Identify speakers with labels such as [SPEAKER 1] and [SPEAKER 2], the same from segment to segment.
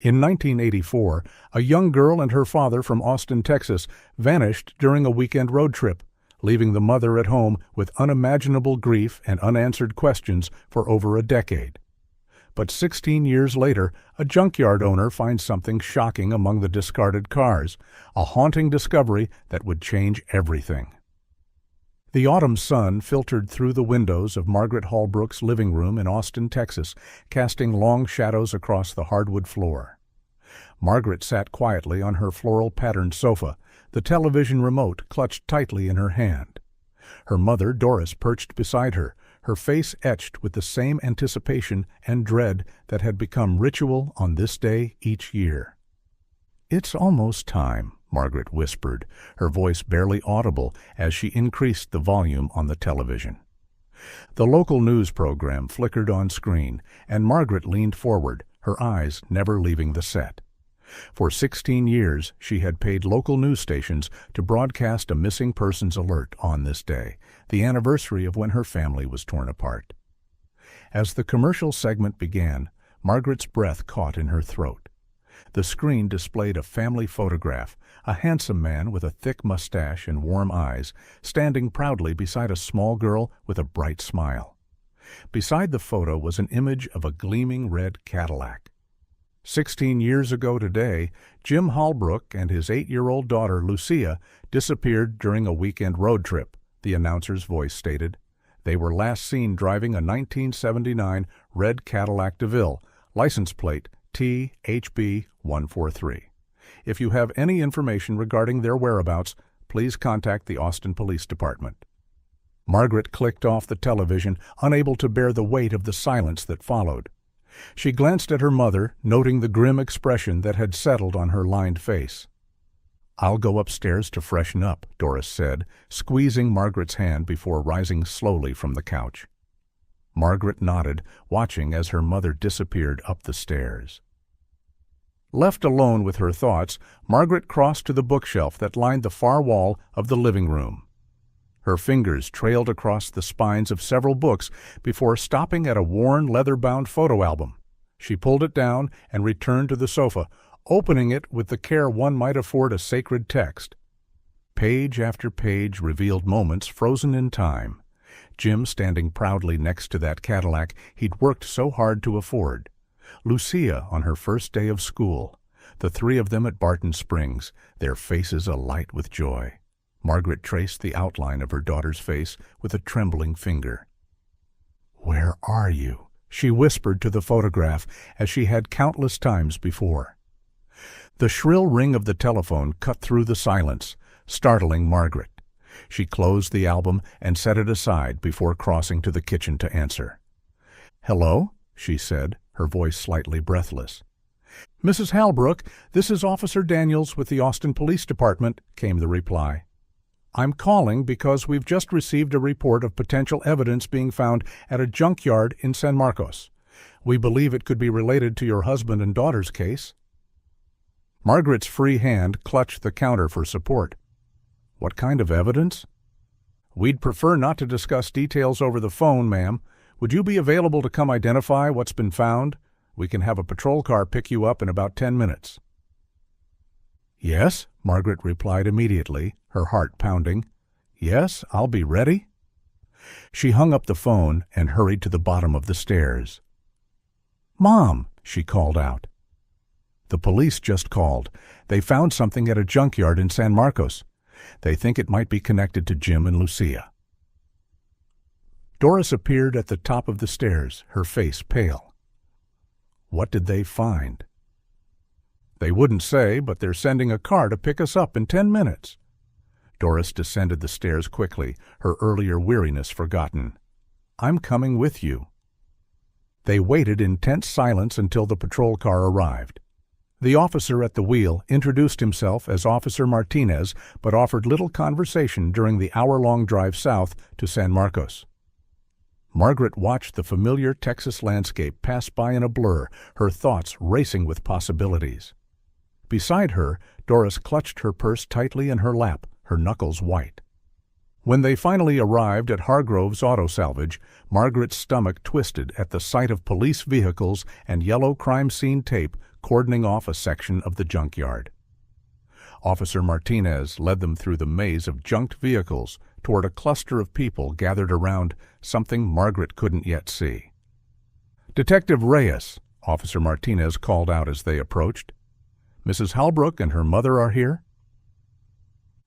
[SPEAKER 1] In 1984, a young girl and her father from Austin, Texas, vanished during a weekend road trip, leaving the mother at home with unimaginable grief and unanswered questions for over a decade. But 16 years later, a junkyard owner finds something shocking among the discarded cars, a haunting discovery that would change everything. The autumn sun filtered through the windows of Margaret Holbrook's living room in Austin, Texas, casting long shadows across the hardwood floor. Margaret sat quietly on her floral-patterned sofa, the television remote clutched tightly in her hand. Her mother, Doris, perched beside her, her face etched with the same anticipation and dread that had become ritual on this day each year. "It's almost time," Margaret whispered, her voice barely audible as she increased the volume on the television. The local news program flickered on screen, and Margaret leaned forward, her eyes never leaving the set. For 16 years, she had paid local news stations to broadcast a missing persons alert on this day, the anniversary of when her family was torn apart. As the commercial segment began, Margaret's breath caught in her throat. The screen displayed a family photograph, a handsome man with a thick mustache and warm eyes, standing proudly beside a small girl with a bright smile. Beside the photo was an image of a gleaming red Cadillac. 16 years ago today, Jim Holbrook and his 8-year-old daughter, Lucia, disappeared during a weekend road trip, the announcer's voice stated. They were last seen driving a 1979 red Cadillac DeVille, license plate THB143. If you have any information regarding their whereabouts, please contact the Austin Police Department. Margaret clicked off the television, unable to bear the weight of the silence that followed. She glanced at her mother, noting the grim expression that had settled on her lined face. "I'll go upstairs to freshen up," Doris said, squeezing Margaret's hand before rising slowly from the couch. Margaret nodded, watching as her mother disappeared up the stairs. Left alone with her thoughts, Margaret crossed to the bookshelf that lined the far wall of the living room. Her fingers trailed across the spines of several books before stopping at a worn, leather-bound photo album. She pulled it down and returned to the sofa, opening it with the care one might afford a sacred text. Page after page revealed moments frozen in time. Jim standing proudly next to that Cadillac he'd worked so hard to afford. Lucia on her first day of school. The three of them at Barton Springs, their faces alight with joy. Margaret traced the outline of her daughter's face with a trembling finger. "Where are you?" she whispered to the photograph, as she had countless times before. The shrill ring of the telephone cut through the silence, startling Margaret. She closed the album and set it aside before crossing to the kitchen to answer. "Hello?" she said, her voice slightly breathless. "Mrs. Holbrook, this is Officer Daniels with the Austin Police Department," came the reply. "I'm calling because we've just received a report of potential evidence being found at a junkyard in San Marcos. We believe it could be related to your husband and daughter's case." Margaret's free hand clutched the counter for support. "What kind of evidence?" "We'd prefer not to discuss details over the phone, ma'am. Would you be available to come identify what's been found? We can have a patrol car pick you up in about 10 minutes. "Yes," Margaret replied immediately, her heart pounding. "Yes, I'll be ready." She hung up the phone and hurried to the bottom of the stairs. "Mom," she called out. "The police just called. They found something at a junkyard in San Marcos. They think it might be connected to Jim and Lucia." Doris appeared at the top of the stairs, her face pale. "What did they find?" "They wouldn't say, but they're sending a car to pick us up in 10 minutes. Doris descended the stairs quickly, her earlier weariness forgotten. "I'm coming with you." They waited in tense silence until the patrol car arrived. The officer at the wheel introduced himself as Officer Martinez, but offered little conversation during the hour-long drive south to San Marcos. Margaret watched the familiar Texas landscape pass by in a blur, her thoughts racing with possibilities. Beside her, Doris clutched her purse tightly in her lap, her knuckles white. When they finally arrived at Hargrove's Auto Salvage, Margaret's stomach twisted at the sight of police vehicles and yellow crime scene tape cordoning off a section of the junkyard. Officer Martinez led them through the maze of junked vehicles toward a cluster of people gathered around something Margaret couldn't yet see. "Detective Reyes," Officer Martinez called out as they approached. "Mrs. Halbrook and her mother are here?"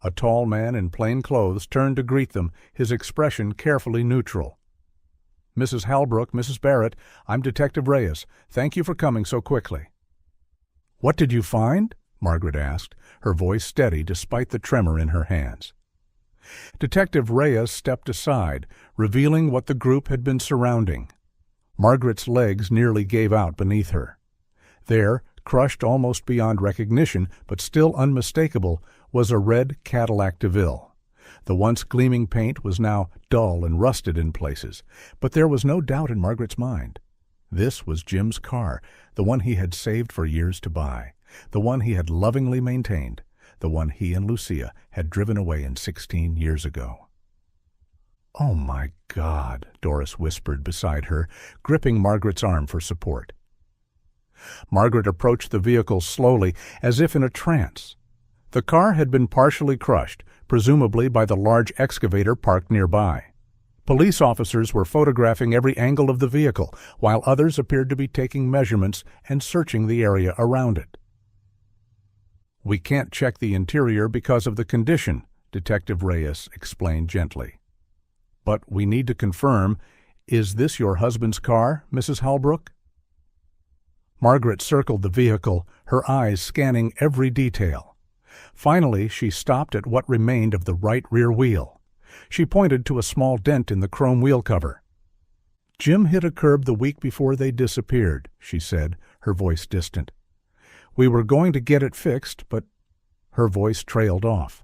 [SPEAKER 1] A tall man in plain clothes turned to greet them, his expression carefully neutral. "Mrs. Halbrook, Mrs. Barrett, I'm Detective Reyes. Thank you for coming so quickly." "What did you find?" Margaret asked, her voice steady despite the tremor in her hands. Detective Reyes stepped aside, revealing what the group had been surrounding. Margaret's legs nearly gave out beneath her. There, crushed almost beyond recognition, but still unmistakable, was a red Cadillac DeVille. The once gleaming paint was now dull and rusted in places, but there was no doubt in Margaret's mind. This was Jim's car, the one he had saved for years to buy, the one he had lovingly maintained, the one he and Lucia had driven away in 16 years ago. "Oh, my God," Doris whispered beside her, gripping Margaret's arm for support. Margaret approached the vehicle slowly, as if in a trance. The car had been partially crushed, presumably by the large excavator parked nearby. Police officers were photographing every angle of the vehicle, while others appeared to be taking measurements and searching the area around it. "We can't check the interior because of the condition," Detective Reyes explained gently. "But we need to confirm, is this your husband's car, Mrs. Halbrook?" Margaret circled the vehicle, her eyes scanning every detail. Finally, she stopped at what remained of the right rear wheel. She pointed to a small dent in the chrome wheel cover. "Jim hit a curb the week before they disappeared," she said, her voice distant. "We were going to get it fixed, but—" Her voice trailed off.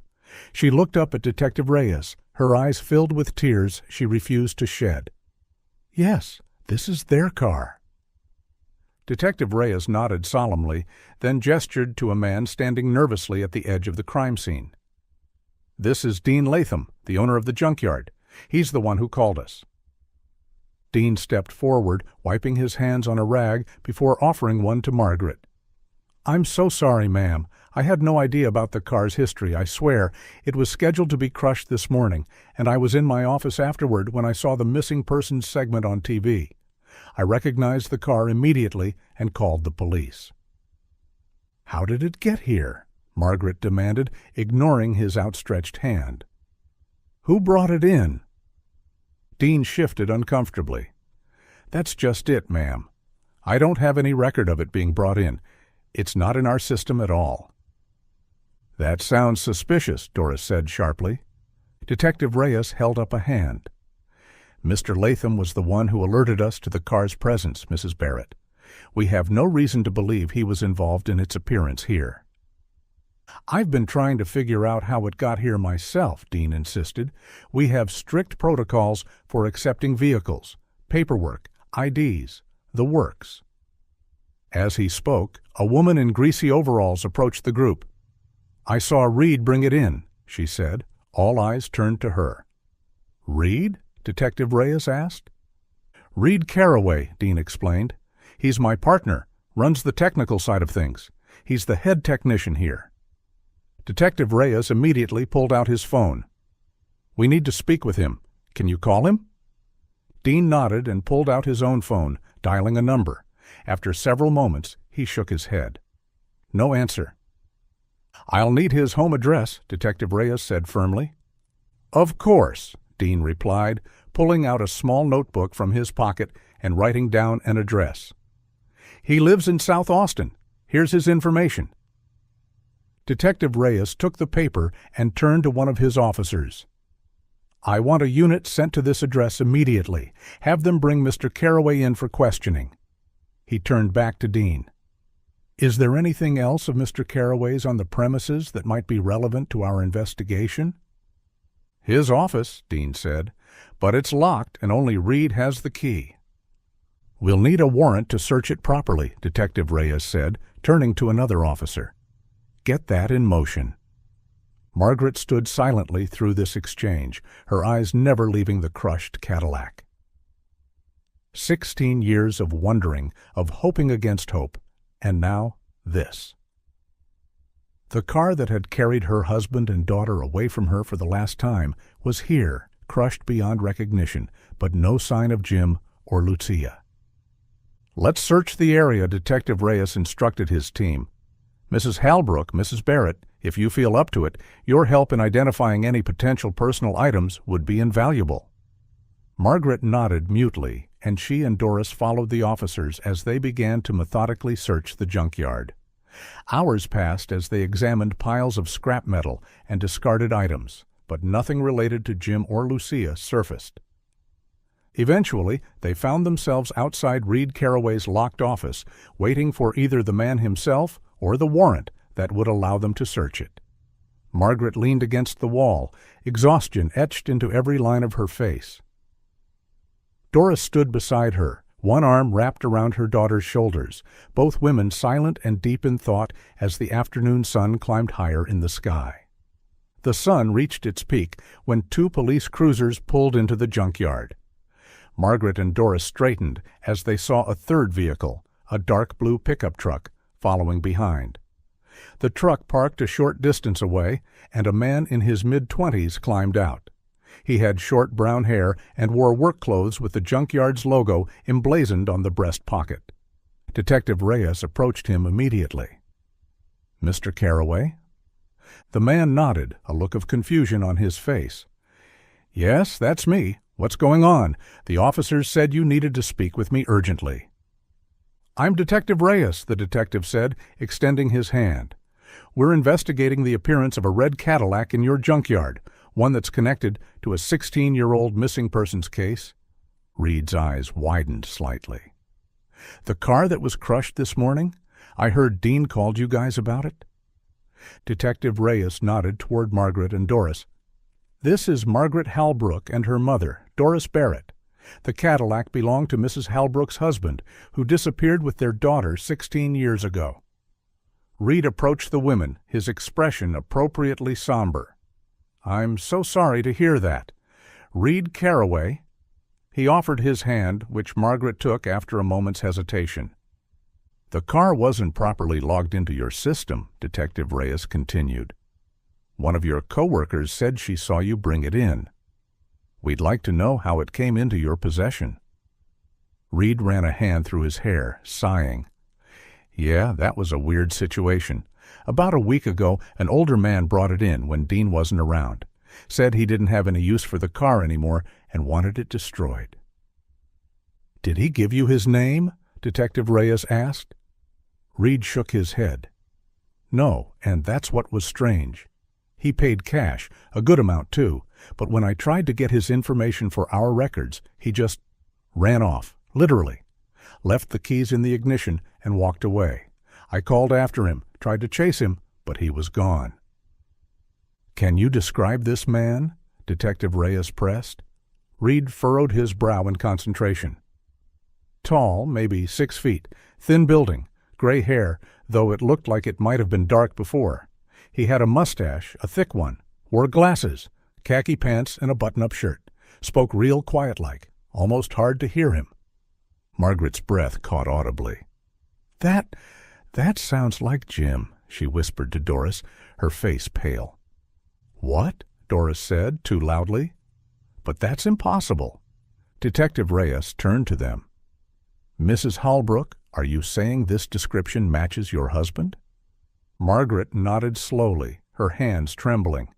[SPEAKER 1] She looked up at Detective Reyes, her eyes filled with tears she refused to shed. "Yes, this is their car." Detective Reyes nodded solemnly, then gestured to a man standing nervously at the edge of the crime scene. "This is Dean Latham, the owner of the junkyard. He's the one who called us." Dean stepped forward, wiping his hands on a rag before offering one to Margaret. "I'm so sorry, ma'am. I had no idea about the car's history, I swear. It was scheduled to be crushed this morning, and I was in my office afterward when I saw the missing persons segment on TV. I recognized the car immediately and called the police." "How did it get here?" Margaret demanded, ignoring his outstretched hand. "Who brought it in?" Dean shifted uncomfortably. "That's just it, ma'am. I don't have any record of it being brought in. It's not in our system at all." "That sounds suspicious," Doris said sharply. Detective Reyes held up a hand. "Mr. Latham was the one who alerted us to the car's presence, Mrs. Barrett. We have no reason to believe he was involved in its appearance here." "I've been trying to figure out how it got here myself," Dean insisted. "We have strict protocols for accepting vehicles, paperwork, IDs, the works." As he spoke, a woman in greasy overalls approached the group. "I saw Reed bring it in," she said. All eyes turned to her. "Reed?" Detective Reyes asked. "Reed Carraway," Dean explained. "He's my partner, runs the technical side of things. He's the head technician here." Detective Reyes immediately pulled out his phone. "We need to speak with him. Can you call him?" Dean nodded and pulled out his own phone, dialing a number. After several moments, he shook his head. No answer. "I'll need his home address," Detective Reyes said firmly. "Of course," Dean replied, pulling out a small notebook from his pocket and writing down an address. "He lives in South Austin. Here's his information." Detective Reyes took the paper and turned to one of his officers. "I want a unit sent to this address immediately. Have them bring Mr. Carraway in for questioning." He turned back to Dean. "Is there anything else of Mr. Carraway's on the premises that might be relevant to our investigation?" "His office," Dean said, "but it's locked and only Reed has the key." "We'll need a warrant to search it properly," Detective Reyes said, turning to another officer. "Get that in motion." Margaret stood silently through this exchange, her eyes never leaving the crushed Cadillac. 16 years of wondering, of hoping against hope, and now this. The car that had carried her husband and daughter away from her for the last time was here, crushed beyond recognition, but no sign of Jim or Lucia. "Let's search the area," Detective Reyes instructed his team. "Mrs. Halbrook, Mrs. Barrett, if you feel up to it, your help in identifying any potential personal items would be invaluable." Margaret nodded mutely, and she and Doris followed the officers as they began to methodically search the junkyard. Hours passed as they examined piles of scrap metal and discarded items, but nothing related to Jim or Lucia surfaced. Eventually, they found themselves outside Reed Carraway's locked office, waiting for either the man himself or the warrant that would allow them to search it. Margaret leaned against the wall, exhaustion etched into every line of her face. Doris stood beside her, one arm wrapped around her daughter's shoulders, both women silent and deep in thought as the afternoon sun climbed higher in the sky. The sun reached its peak when 2 police cruisers pulled into the junkyard. Margaret and Doris straightened as they saw a third vehicle, a dark blue pickup truck, following behind. The truck parked a short distance away, and a man in his mid-20s climbed out. He had short brown hair and wore work clothes with the junkyard's logo emblazoned on the breast pocket. Detective Reyes approached him immediately. "Mr. Carraway?" The man nodded, a look of confusion on his face. "Yes, that's me. What's going on? The officers said you needed to speak with me urgently." "I'm Detective Reyes," the detective said, extending his hand. "We're investigating the appearance of a red Cadillac in your junkyard, one that's connected to a 16-year-old missing persons case." Reed's eyes widened slightly. "The car that was crushed this morning? I heard Dean called you guys about it." Detective Reyes nodded toward Margaret and Doris. "This is Margaret Halbrook and her mother, Doris Barrett. The Cadillac belonged to Mrs. Halbrook's husband, who disappeared with their daughter 16 years ago." Reed approached the women, his expression appropriately somber. "I'm so sorry to hear that. Reed Carraway." He offered his hand, which Margaret took after a moment's hesitation. "The car wasn't properly logged into your system," Detective Reyes continued. "One of your co-workers said she saw you bring it in. We'd like to know how it came into your possession." Reed ran a hand through his hair, sighing. "Yeah, that was a weird situation. About a week ago, an older man brought it in when Dean wasn't around. Said he didn't have any use for the car anymore and wanted it destroyed." "Did he give you his name?" Detective Reyes asked. Reed shook his head. "No, and that's what was strange. He paid cash, a good amount too, but when I tried to get his information for our records, he just ran off, literally. Left the keys in the ignition and walked away. I called after him, tried to chase him, but he was gone." "Can you describe this man?" Detective Reyes pressed. Reed furrowed his brow in concentration. "Tall, maybe 6 feet, thin building, gray hair, though it looked like it might have been dark before. He had a mustache, a thick one, wore glasses, khaki pants, and a button-up shirt. Spoke real quiet-like, almost hard to hear him." Margaret's breath caught audibly. That sounds like Jim," she whispered to Doris, her face pale. "What?" Doris said, too loudly. "But that's impossible." Detective Reyes turned to them. "Mrs. Halbrook, are you saying this description matches your husband?" Margaret nodded slowly, her hands trembling.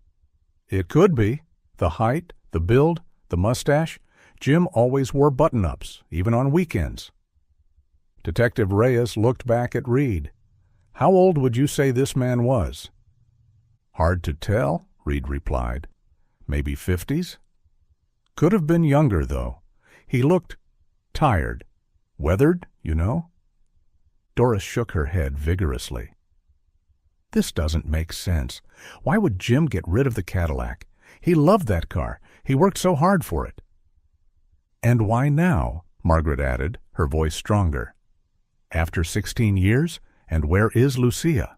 [SPEAKER 1] "It could be. The height, the build, the mustache. Jim always wore button-ups, even on weekends." Detective Reyes looked back at Reed. "How old would you say this man was?" "Hard to tell," Reed replied. "Maybe 50s? Could have been younger, though. He looked tired. Weathered, you know." Doris shook her head vigorously. "This doesn't make sense. Why would Jim get rid of the Cadillac? He loved that car. He worked so hard for it." "And why now?" Margaret added, her voice stronger. "After 16 years? And where is Lucia?"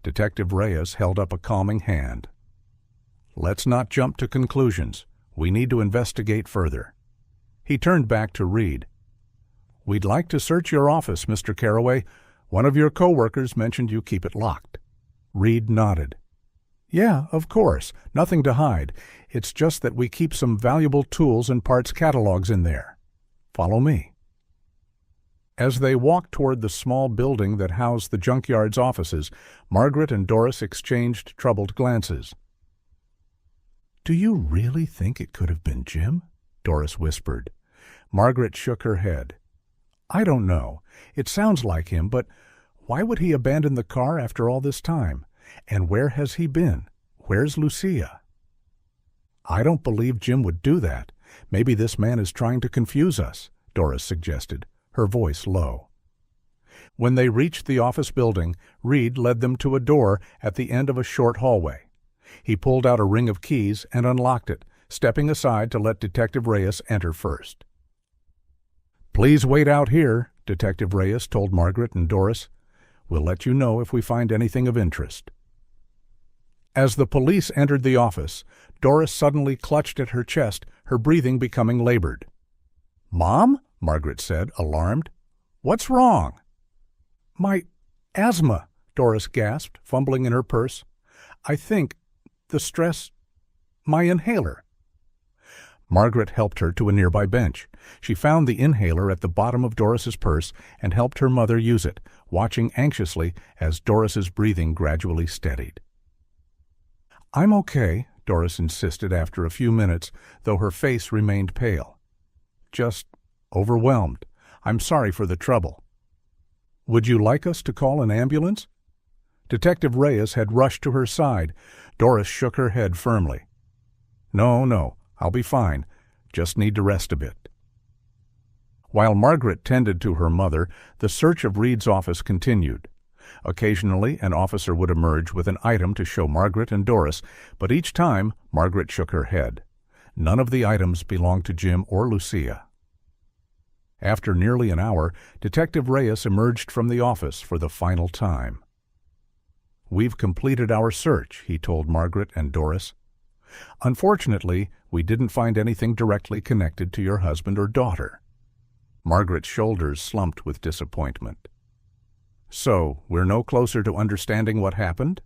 [SPEAKER 1] Detective Reyes held up a calming hand. "Let's not jump to conclusions. We need to investigate further." He turned back to Reed. "We'd like to search your office, Mr. Carraway. One of your co-workers mentioned you keep it locked." Reed nodded. "Yeah, of course. Nothing to hide. It's just that we keep some valuable tools and parts catalogs in there. Follow me." As they walked toward the small building that housed the Junkyard's offices, Margaret and Doris exchanged troubled glances. "Do you really think it could have been Jim?" Doris whispered. Margaret shook her head. "I don't know. It sounds like him, but why would he abandon the car after all this time? And where has he been? Where's Lucia?" "I don't believe Jim would do that. Maybe this man is trying to confuse us," Doris suggested, her voice low. When they reached the office building, Reed led them to a door at the end of a short hallway. He pulled out a ring of keys and unlocked it, stepping aside to let Detective Reyes enter first. "Please wait out here," Detective Reyes told Margaret and Doris. "We'll let you know if we find anything of interest." As the police entered the office, Doris suddenly clutched at her chest, her breathing becoming labored. "Mom?" Margaret said, alarmed. "What's wrong?" "My asthma," Doris gasped, fumbling in her purse. "I think the stress, my inhaler." Margaret helped her to a nearby bench. She found the inhaler at the bottom of Doris's purse and helped her mother use it, watching anxiously as Doris's breathing gradually steadied. "I'm okay," Doris insisted after a few minutes, though her face remained pale. "Just overwhelmed. I'm sorry for the trouble." "Would you like us to call an ambulance?" Detective Reyes had rushed to her side. Doris shook her head firmly. No, I'll be fine. Just need to rest a bit." While Margaret tended to her mother, the search of Reed's office continued. Occasionally, an officer would emerge with an item to show Margaret and Doris, but each time, Margaret shook her head. None of the items belonged to Jim or Lucia. After nearly an hour, Detective Reyes emerged from the office for the final time. "We've completed our search," he told Margaret and Doris. "Unfortunately, we didn't find anything directly connected to your husband or daughter." Margaret's shoulders slumped with disappointment. "So, we're no closer to understanding what happened?"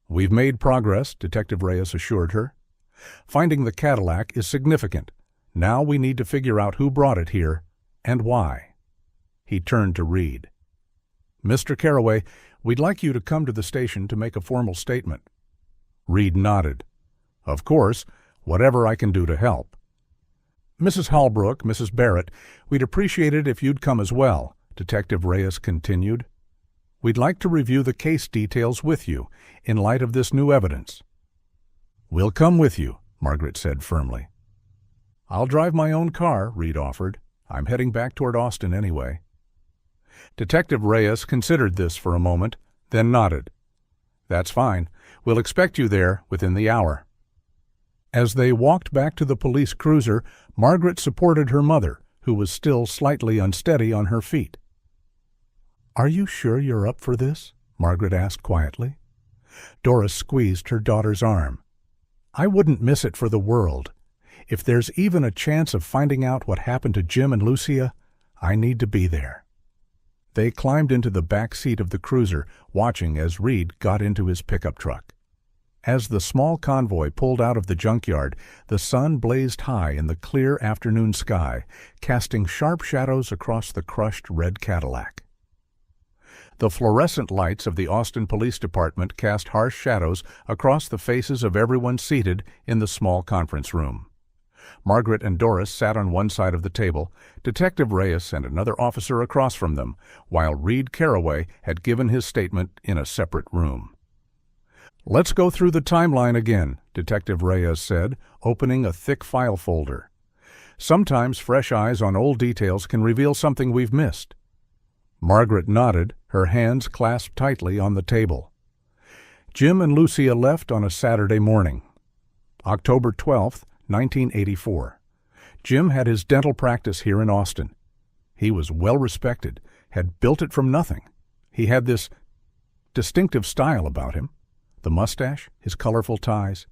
[SPEAKER 1] "We've made progress," Detective Reyes assured her. "Finding the Cadillac is significant. Now we need to figure out who brought it here and why." He turned to Reed. "Mr. Carraway, we'd like you to come to the station to make a formal statement." Reed nodded. "Of course, whatever I can do to help." "Mrs. Holbrook, Mrs. Barrett, we'd appreciate it if you'd come as well," Detective Reyes continued. "We'd like to review the case details with you in light of this new evidence." "We'll come with you," Margaret said firmly. "I'll drive my own car," Reed offered. "I'm heading back toward Austin anyway." Detective Reyes considered this for a moment, then nodded. "That's fine. We'll expect you there within the hour." As they walked back to the police cruiser, Margaret supported her mother, who was still slightly unsteady on her feet. "Are you sure you're up for this?" Margaret asked quietly. Doris squeezed her daughter's arm. "I wouldn't miss it for the world. If there's even a chance of finding out what happened to Jim and Lucia, I need to be there." They climbed into the back seat of the cruiser, watching as Reed got into his pickup truck. As the small convoy pulled out of the junkyard, the sun blazed high in the clear afternoon sky, casting sharp shadows across the crushed red Cadillac. The fluorescent lights of the Austin Police Department cast harsh shadows across the faces of everyone seated in the small conference room. Margaret and Doris sat on one side of the table, Detective Reyes and another officer across from them, while Reed Carraway had given his statement in a separate room. "Let's go through the timeline again," Detective Reyes said, opening a thick file folder. "Sometimes fresh eyes on old details can reveal something we've missed." Margaret nodded, her hands clasped tightly on the table. Jim and Lucia left on a Saturday morning. October 12th, 1984. Jim had his dental practice here in Austin. He was well respected, had built it from nothing. He had this distinctive style about him. The mustache, his colorful ties.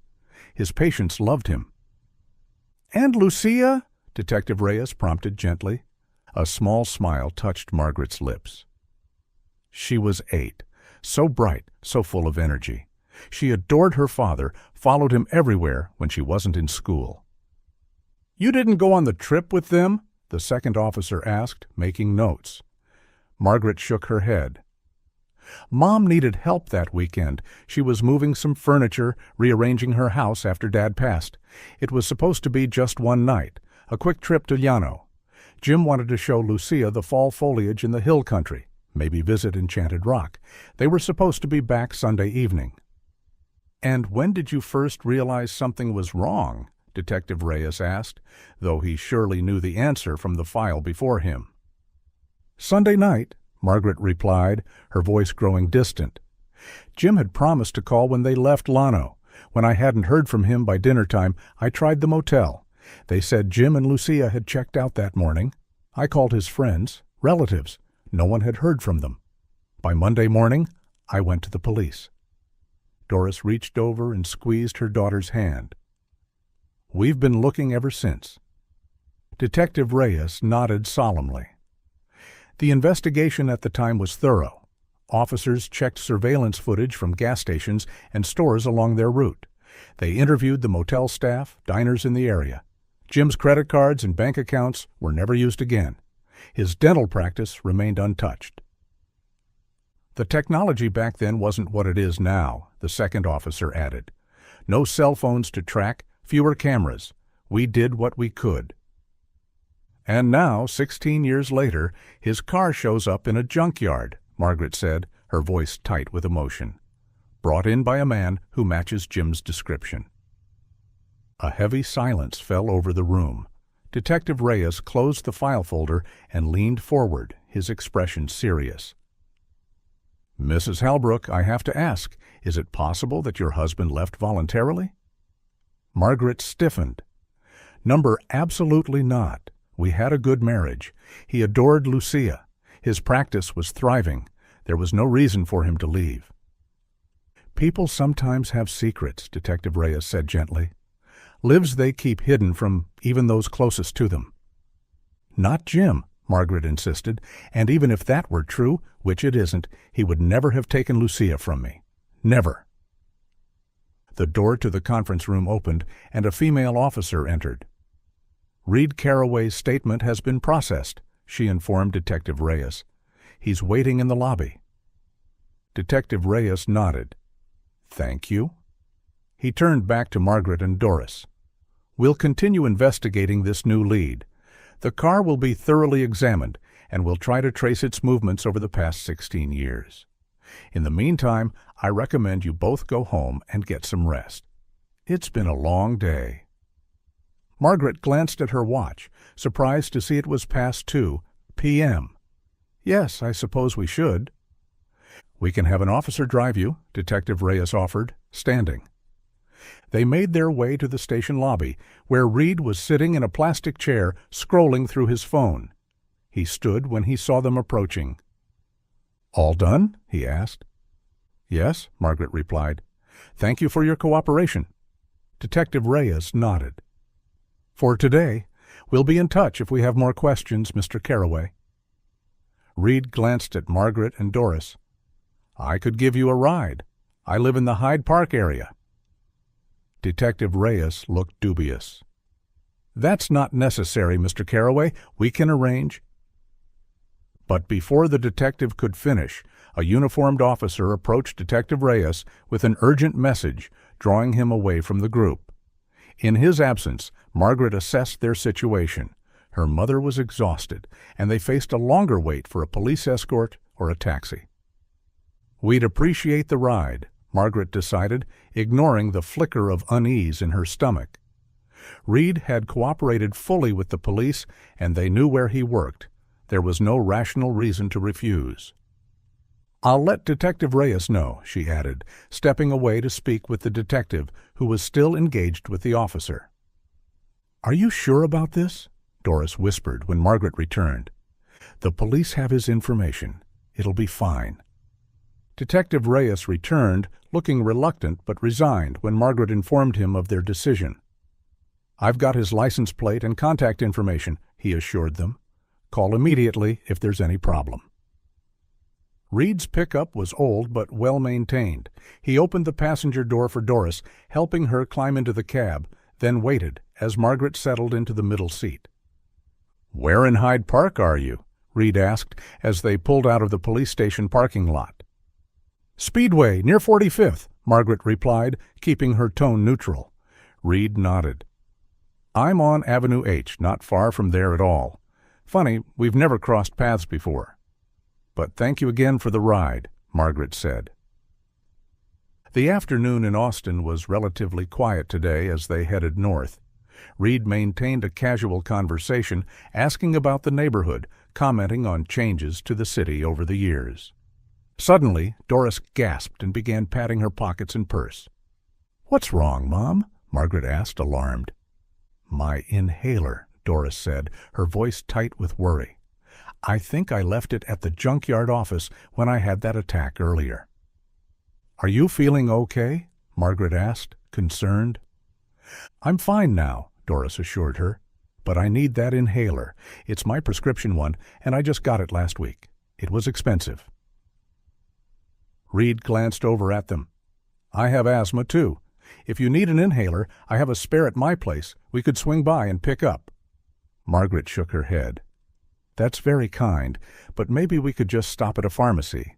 [SPEAKER 1] His patients loved him. "And Lucia?" Detective Reyes prompted gently. A small smile touched Margaret's lips. She was 8, so bright, so full of energy. She adored her father, followed him everywhere when she wasn't in school. "You didn't go on the trip with them?" the second officer asked, making notes. Margaret shook her head. "Mom needed help that weekend. She was moving some furniture, rearranging her house after Dad passed. It was supposed to be just one night, a quick trip to Llano. Jim wanted to show Lucia the fall foliage in the hill country, maybe visit Enchanted Rock. They were supposed to be back Sunday evening." "And when did you first realize something was wrong?" Detective Reyes asked, though he surely knew the answer from the file before him. "Sunday night," Margaret replied, her voice growing distant. "Jim had promised to call when they left Llano. When I hadn't heard from him by dinner time, I tried the motel. They said Jim and Lucia had checked out that morning. I called his friends, relatives. No one had heard from them. By Monday morning, I went to the police." Doris reached over and squeezed her daughter's hand. "We've been looking ever since." Detective Reyes nodded solemnly. The investigation at the time was thorough. Officers checked surveillance footage from gas stations and stores along their route. They interviewed the motel staff, diners in the area. Jim's credit cards and bank accounts were never used again. His dental practice remained untouched. "The technology back then wasn't what it is now," the second officer added. "No cell phones to track, fewer cameras. We did what we could." "And now, 16 years later, his car shows up in a junkyard," Margaret said, her voice tight with emotion. "Brought in by a man who matches Jim's description." A heavy silence fell over the room. Detective Reyes closed the file folder and leaned forward, his expression serious. "Mrs. Halbrook, I have to ask, is it possible that your husband left voluntarily?" Margaret stiffened. "Number, absolutely not. We had a good marriage. He adored Lucia. His practice was thriving. There was no reason for him to leave." "People sometimes have secrets," Detective Reyes said gently. "Lives they keep hidden from even those closest to them." "Not Jim," Margaret insisted, "and even if that were true, which it isn't, he would never have taken Lucia from me. Never." The door to the conference room opened, and a female officer entered. "Reed Carraway's statement has been processed," she informed Detective Reyes. "He's waiting in the lobby." Detective Reyes nodded. "Thank you." He turned back to Margaret and Doris. "We'll continue investigating this new lead. The car will be thoroughly examined, and we'll try to trace its movements over the past 16 years. In the meantime, I recommend you both go home and get some rest. It's been a long day." Margaret glanced at her watch, surprised to see it was past 2 p.m. "Yes, I suppose we should." "We can have an officer drive you," Detective Reyes offered, standing. They made their way to the station lobby, where Reed was sitting in a plastic chair, scrolling through his phone. He stood when he saw them approaching. "All done?" he asked. "Yes," Margaret replied. "Thank you for your cooperation." Detective Reyes nodded. "For today. We'll be in touch if we have more questions, Mr. Carraway." Reed glanced at Margaret and Doris. "I could give you a ride. I live in the Hyde Park area." Detective Reyes looked dubious. "That's not necessary, Mr. Carraway. We can arrange—" But before the detective could finish, a uniformed officer approached Detective Reyes with an urgent message, drawing him away from the group. In his absence, Margaret assessed their situation. Her mother was exhausted, and they faced a longer wait for a police escort or a taxi. "We'd appreciate the ride," Margaret decided, ignoring the flicker of unease in her stomach. Reed had cooperated fully with the police, and they knew where he worked. There was no rational reason to refuse. "I'll let Detective Reyes know," she added, stepping away to speak with the detective, who was still engaged with the officer. "Are you sure about this?" Doris whispered when Margaret returned. "The police have his information. It'll be fine." Detective Reyes returned, looking reluctant but resigned when Margaret informed him of their decision. "I've got his license plate and contact information," he assured them. "Call immediately if there's any problem." Reed's pickup was old but well-maintained. He opened the passenger door for Doris, helping her climb into the cab, then waited as Margaret settled into the middle seat. "Where in Hyde Park are you?" Reed asked as they pulled out of the police station parking lot. "Speedway, near 45th, Margaret replied, keeping her tone neutral. Reed nodded. "I'm on Avenue H, not far from there at all. Funny, we've never crossed paths before." "But thank you again for the ride," Margaret said. The afternoon in Austin was relatively quiet today as they headed north. Reed maintained a casual conversation, asking about the neighborhood, commenting on changes to the city over the years. Suddenly, Doris gasped and began patting her pockets and purse. "What's wrong, Mom?" Margaret asked, alarmed. "My inhaler," Doris said, her voice tight with worry. "I think I left it at the Junkyard office when I had that attack earlier." "Are you feeling okay?" Margaret asked, concerned. "I'm fine now," Doris assured her. "But I need that inhaler. It's my prescription one, and I just got it last week. It was expensive." Reed glanced over at them. "I have asthma, too. If you need an inhaler, I have a spare at my place. We could swing by and pick up." Margaret shook her head. "That's very kind, but maybe we could just stop at a pharmacy.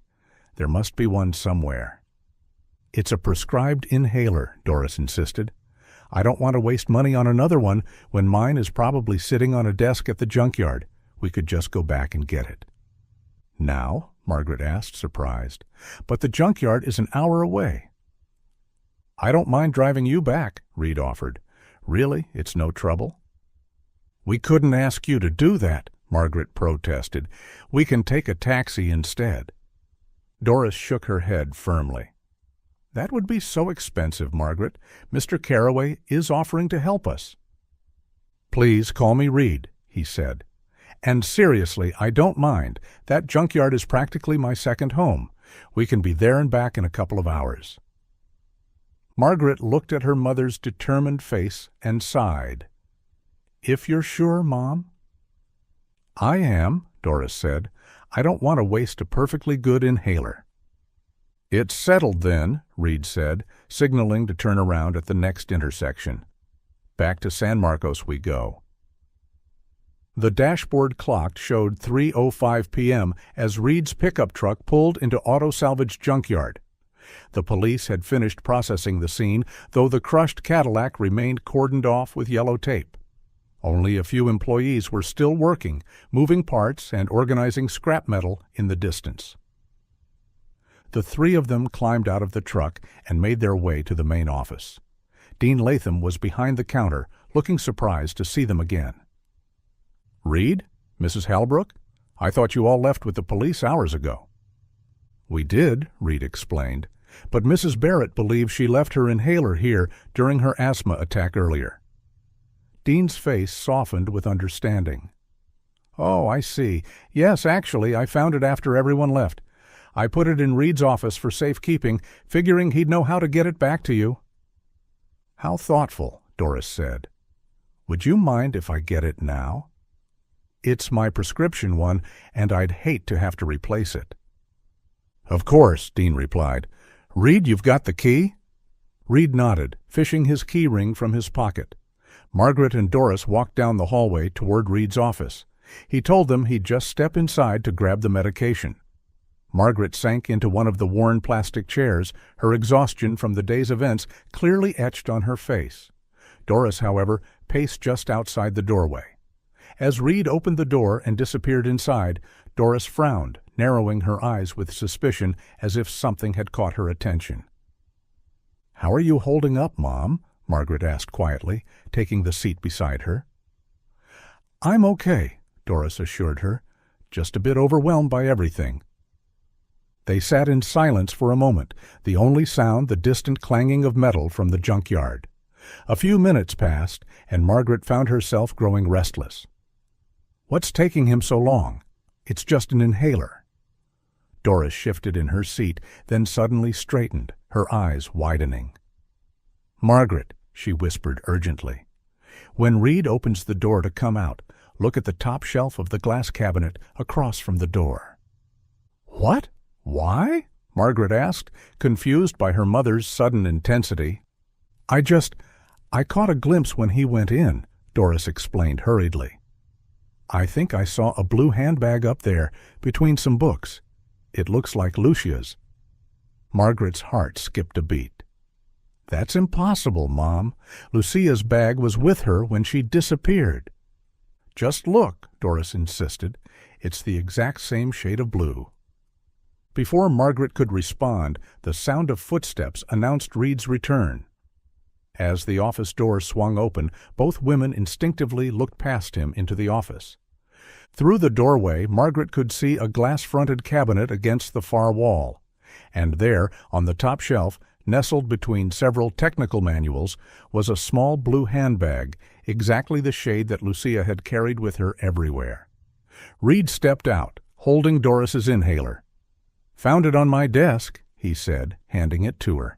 [SPEAKER 1] There must be one somewhere." "It's a prescribed inhaler," Doris insisted. "I don't want to waste money on another one when mine is probably sitting on a desk at the Junkyard. We could just go back and get it." "Now?" Margaret asked, surprised. "But the Junkyard is an hour away." "I don't mind driving you back," Reed offered. "Really, it's no trouble." "We couldn't ask you to do that," Margaret protested. "We can take a taxi instead." Doris shook her head firmly. "That would be so expensive, Margaret. Mr. Carraway is offering to help us." "Please call me Reed," he said. "And seriously, I don't mind. That Junkyard is practically my second home. We can be there and back in a couple of hours." Margaret looked at her mother's determined face and sighed. "If you're sure, Mom?" "I am," Doris said. "I don't want to waste a perfectly good inhaler." "It's settled then," Reed said, signaling to turn around at the next intersection. "Back to San Marcos we go." The dashboard clock showed 3:05 p.m. as Reed's pickup truck pulled into Auto Salvage Junkyard. The police had finished processing the scene, though the crushed Cadillac remained cordoned off with yellow tape. Only a few employees were still working, moving parts and organizing scrap metal in the distance. The three of them climbed out of the truck and made their way to the main office. Dean Latham was behind the counter, looking surprised to see them again. "Reed? Mrs. Halbrook? I thought you all left with the police hours ago." "We did," Reed explained, "but Mrs. Barrett believes she left her inhaler here during her asthma attack earlier." Dean's face softened with understanding. "Oh, I see. Yes, actually, I found it after everyone left. I put it in Reed's office for safekeeping, figuring he'd know how to get it back to you." "How thoughtful," Doris said. "Would you mind if I get it now?" "It's my prescription one, and I'd hate to have to replace it." "Of course," Dean replied. "Reed, you've got the key?" Reed nodded, fishing his key ring from his pocket. Margaret and Doris walked down the hallway toward Reed's office. He told them he'd just step inside to grab the medication. Margaret sank into one of the worn plastic chairs, her exhaustion from the day's events clearly etched on her face. Doris, however, paced just outside the doorway. As Reed opened the door and disappeared inside, Doris frowned, narrowing her eyes with suspicion as if something had caught her attention. "How are you holding up, Mom?" Margaret asked quietly, taking the seat beside her. "I'm okay," Doris assured her, "just a bit overwhelmed by everything." They sat in silence for a moment, the only sound the distant clanging of metal from the junkyard. A few minutes passed, and Margaret found herself growing restless. "What's taking him so long? It's just an inhaler." Doris shifted in her seat, then suddenly straightened, her eyes widening. "Margaret," she whispered urgently, "when Reed opens the door to come out, look at the top shelf of the glass cabinet across from the door." "What? Why?" Margaret asked, confused by her mother's sudden intensity. I caught a glimpse when he went in," Doris explained hurriedly. "I think I saw a blue handbag up there, between some books. It looks like Lucia's." Margaret's heart skipped a beat. "That's impossible, Mom. Lucia's bag was with her when she disappeared." "Just look," Doris insisted. "It's the exact same shade of blue." Before Margaret could respond, the sound of footsteps announced Reed's return. As the office door swung open, both women instinctively looked past him into the office. Through the doorway, Margaret could see a glass-fronted cabinet against the far wall, and there, on the top shelf, nestled between several technical manuals, was a small blue handbag, exactly the shade that Lucia had carried with her everywhere. Reed stepped out, holding Doris's inhaler. "Found it on my desk," he said, handing it to her.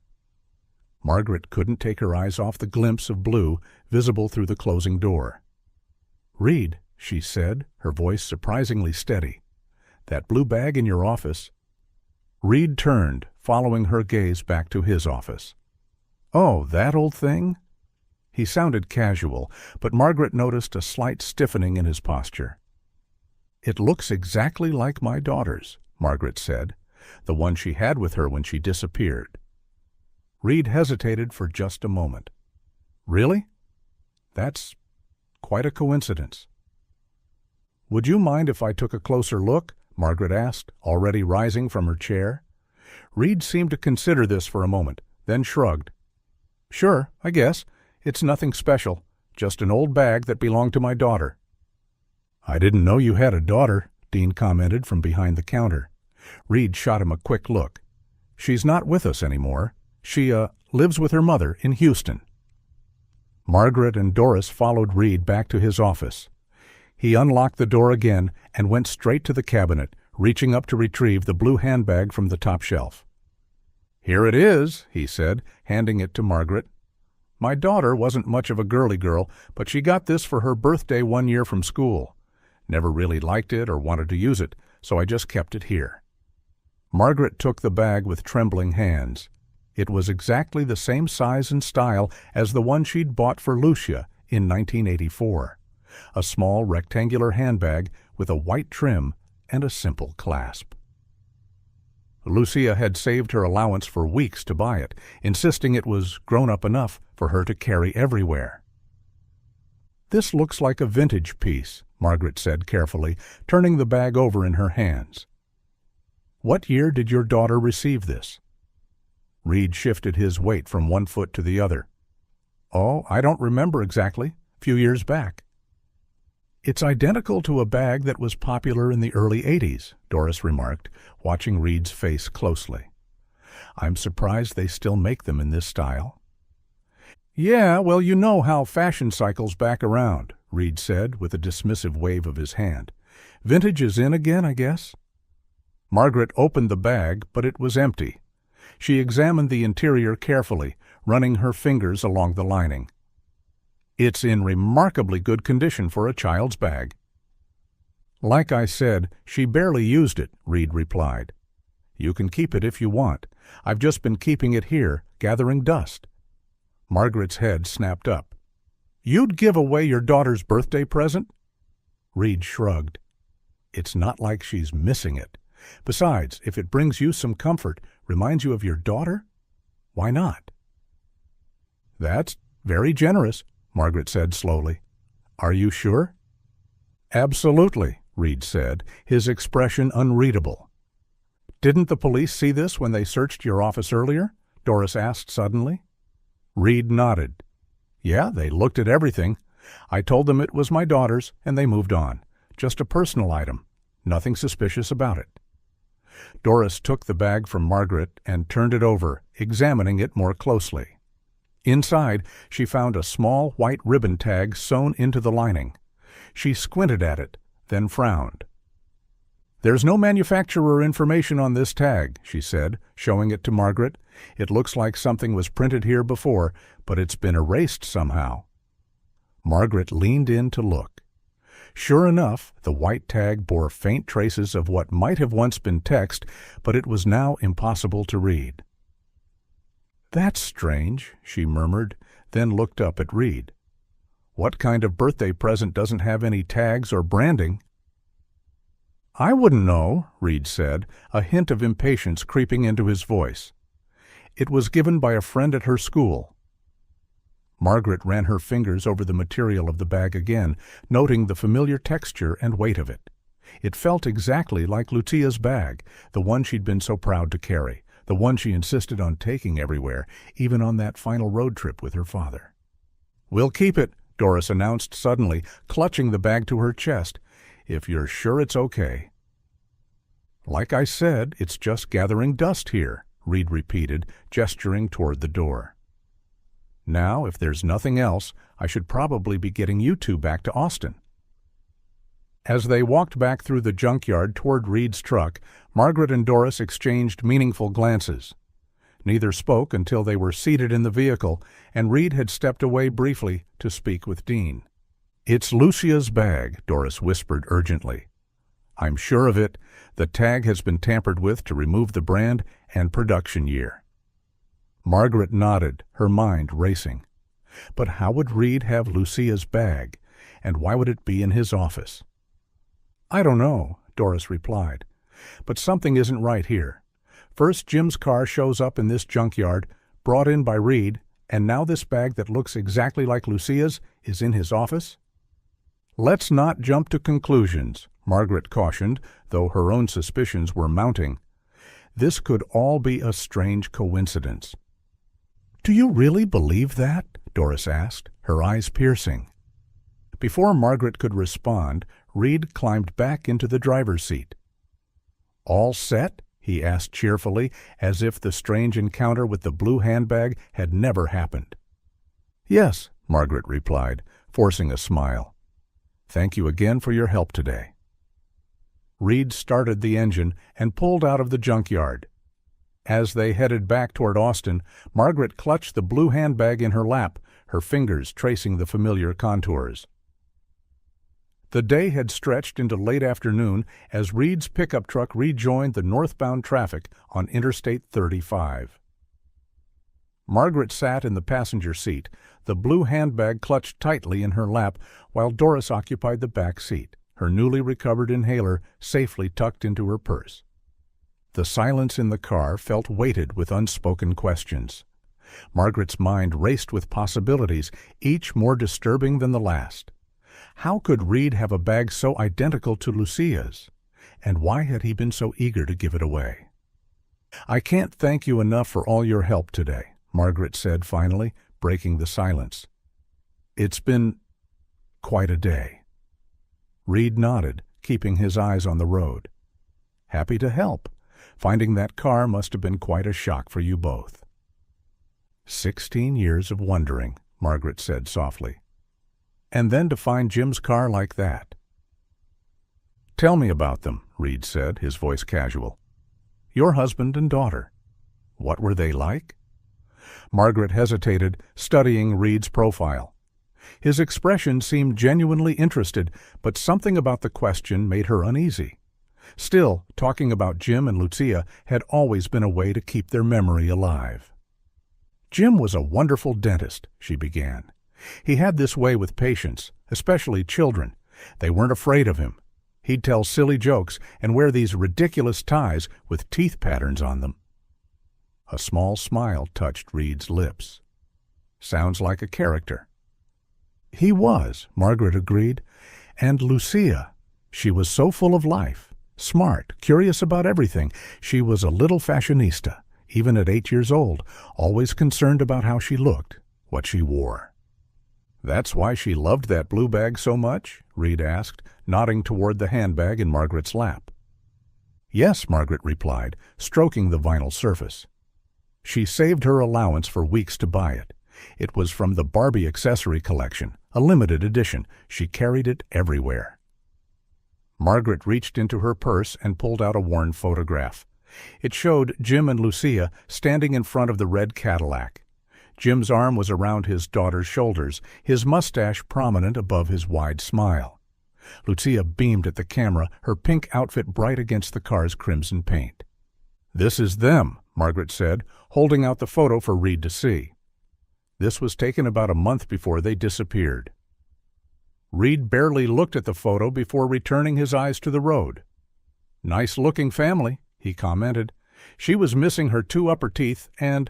[SPEAKER 1] Margaret couldn't take her eyes off the glimpse of blue visible through the closing door. "Reed," she said, her voice surprisingly steady, "that blue bag in your office." Reed turned, following her gaze back to his office. "Oh, that old thing?" He sounded casual, but Margaret noticed a slight stiffening in his posture. "It looks exactly like my daughter's," Margaret said, "the one she had with her when she disappeared." Reed hesitated for just a moment. "Really? That's quite a coincidence." "Would you mind if I took a closer look?" Margaret asked, already rising from her chair. Reed seemed to consider this for a moment, then shrugged. "Sure, I guess. It's nothing special, just an old bag that belonged to my daughter." "I didn't know you had a daughter," Dean commented from behind the counter. Reed shot him a quick look. "She's not with us anymore. She, lives with her mother in Houston." Margaret and Doris followed Reed back to his office. He unlocked the door again and went straight to the cabinet, reaching up to retrieve the blue handbag from the top shelf. "Here it is," he said, handing it to Margaret. "My daughter wasn't much of a girly girl, but she got this for her birthday one year from school. Never really liked it or wanted to use it, so I just kept it here." Margaret took the bag with trembling hands. It was exactly the same size and style as the one she'd bought for Lucia in 1984. A small rectangular handbag with a white trim and a simple clasp. Lucia had saved her allowance for weeks to buy it, insisting it was grown-up enough for her to carry everywhere. "This looks like a vintage piece," Margaret said carefully, turning the bag over in her hands. "What year did your daughter receive this?" Reed shifted his weight from one foot to the other. "Oh, I don't remember exactly. A few years back." "It's identical to a bag that was popular in the early '80s, Doris remarked, watching Reed's face closely. "I'm surprised they still make them in this style." "Yeah, well, you know how fashion cycles back around," Reed said with a dismissive wave of his hand. "Vintage is in again, I guess." Margaret opened the bag, but it was empty. She examined the interior carefully, running her fingers along the lining. "It's in remarkably good condition for a child's bag." "Like I said, she barely used it," Reed replied. "You can keep it if you want. I've just been keeping it here, gathering dust." Margaret's head snapped up. "You'd give away your daughter's birthday present?" Reed shrugged. "It's not like she's missing it. Besides, if it brings you some comfort, reminds you of your daughter, why not?" "That's very generous," Margaret said slowly. "Are you sure?" "Absolutely," Reed said, his expression unreadable. "Didn't the police see this when they searched your office earlier?" Doris asked suddenly. Reed nodded. "Yeah, they looked at everything. I told them it was my daughter's, and they moved on. Just a personal item. Nothing suspicious about it." Doris took the bag from Margaret and turned it over, examining it more closely. Inside, she found a small white ribbon tag sewn into the lining. She squinted at it, then frowned. "There's no manufacturer information on this tag," she said, showing it to Margaret. "It looks like something was printed here before, but it's been erased somehow." Margaret leaned in to look. Sure enough, the white tag bore faint traces of what might have once been text, but it was now impossible to read. "That's strange," she murmured, then looked up at Reed. "What kind of birthday present doesn't have any tags or branding?" "I wouldn't know," Reed said, a hint of impatience creeping into his voice. "It was given by a friend at her school." Margaret ran her fingers over the material of the bag again, noting the familiar texture and weight of it. It felt exactly like Lucia's bag, the one she'd been so proud to carry, the one she insisted on taking everywhere, even on that final road trip with her father. "We'll keep it," Doris announced suddenly, clutching the bag to her chest. "If you're sure it's okay." "Like I said, it's just gathering dust here," Reed repeated, gesturing toward the door. "Now, if there's nothing else, I should probably be getting you two back to Austin." As they walked back through the junkyard toward Reed's truck, Margaret and Doris exchanged meaningful glances. Neither spoke until they were seated in the vehicle, and Reed had stepped away briefly to speak with Dean. "It's Lucia's bag," Doris whispered urgently. "I'm sure of it. The tag has been tampered with to remove the brand and production year." Margaret nodded, her mind racing. But how would Reed have Lucia's bag, and why would it be in his office? "I don't know," Doris replied, "but something isn't right here. First, Jim's car shows up in this junkyard, brought in by Reed, and now this bag that looks exactly like Lucia's is in his office?" "Let's not jump to conclusions," Margaret cautioned, though her own suspicions were mounting. "This could all be a strange coincidence." "Do you really believe that?" Doris asked, her eyes piercing. Before Margaret could respond, Reed climbed back into the driver's seat. "All set?" he asked cheerfully, as if the strange encounter with the blue handbag had never happened. "Yes," Margaret replied, forcing a smile. "Thank you again for your help today." Reed started the engine and pulled out of the junkyard. As they headed back toward Austin, Margaret clutched the blue handbag in her lap, her fingers tracing the familiar contours. The day had stretched into late afternoon as Reed's pickup truck rejoined the northbound traffic on Interstate 35. Margaret sat in the passenger seat, the blue handbag clutched tightly in her lap, while Doris occupied the back seat, her newly recovered inhaler safely tucked into her purse. The silence in the car felt weighted with unspoken questions. Margaret's mind raced with possibilities, each more disturbing than the last. How could Reed have a bag so identical to Lucia's? And why had he been so eager to give it away? "I can't thank you enough for all your help today," Margaret said finally, breaking the silence. "It's been quite a day." Reed nodded, keeping his eyes on the road. "Happy to help. Finding that car must have been quite a shock for you both." 16 years of wondering," Margaret said softly. "And then to find Jim's car like that." "Tell me about them," Reed said, his voice casual. "Your husband and daughter. What were they like?" Margaret hesitated, studying Reed's profile. His expression seemed genuinely interested, but something about the question made her uneasy. Still, talking about Jim and Lucia had always been a way to keep their memory alive. "Jim was a wonderful dentist," she began. "He had this way with patients, especially children. They weren't afraid of him. He'd tell silly jokes and wear these ridiculous ties with teeth patterns on them." A small smile touched Reed's lips. "Sounds like a character." "He was," Margaret agreed. "And Lucia, she was so full of life, smart, curious about everything. She was a little fashionista, even at 8 years old, always concerned about how she looked, what she wore." "That's why she loved that blue bag so much?" Reed asked, nodding toward the handbag in Margaret's lap. "Yes," Margaret replied, stroking the vinyl surface. "She saved her allowance for weeks to buy it. It was from the Barbie accessory collection, a limited edition. She carried it everywhere." Margaret reached into her purse and pulled out a worn photograph. It showed Jim and Lucia standing in front of the red Cadillac. Jim's arm was around his daughter's shoulders, his mustache prominent above his wide smile. Lucia beamed at the camera, her pink outfit bright against the car's crimson paint. "This is them," Margaret said, holding out the photo for Reed to see. This was taken about a month before they disappeared. Reed barely looked at the photo before returning his eyes to the road. "Nice-looking family," he commented. "She was missing her 2 upper teeth and—"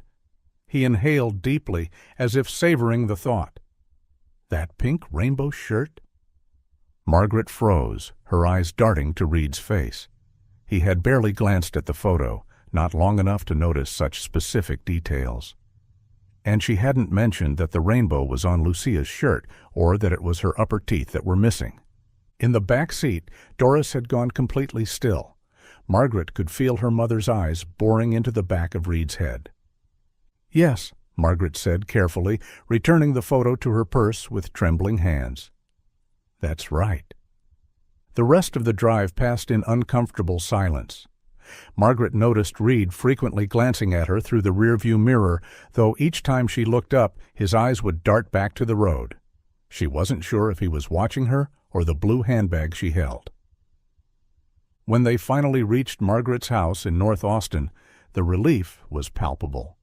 [SPEAKER 1] He inhaled deeply, as if savoring the thought. "That pink rainbow shirt?" Margaret froze, her eyes darting to Reed's face. He had barely glanced at the photo, not long enough to notice such specific details. And she hadn't mentioned that the rainbow was on Lucia's shirt or that it was her upper teeth that were missing. In the back seat, Doris had gone completely still. Margaret could feel her mother's eyes boring into the back of Reed's head. "Yes," Margaret said carefully, returning the photo to her purse with trembling hands. "That's right." The rest of the drive passed in uncomfortable silence. Margaret noticed Reed frequently glancing at her through the rearview mirror, though each time she looked up, his eyes would dart back to the road. She wasn't sure if he was watching her or the blue handbag she held. When they finally reached Margaret's house in North Austin, the relief was palpable.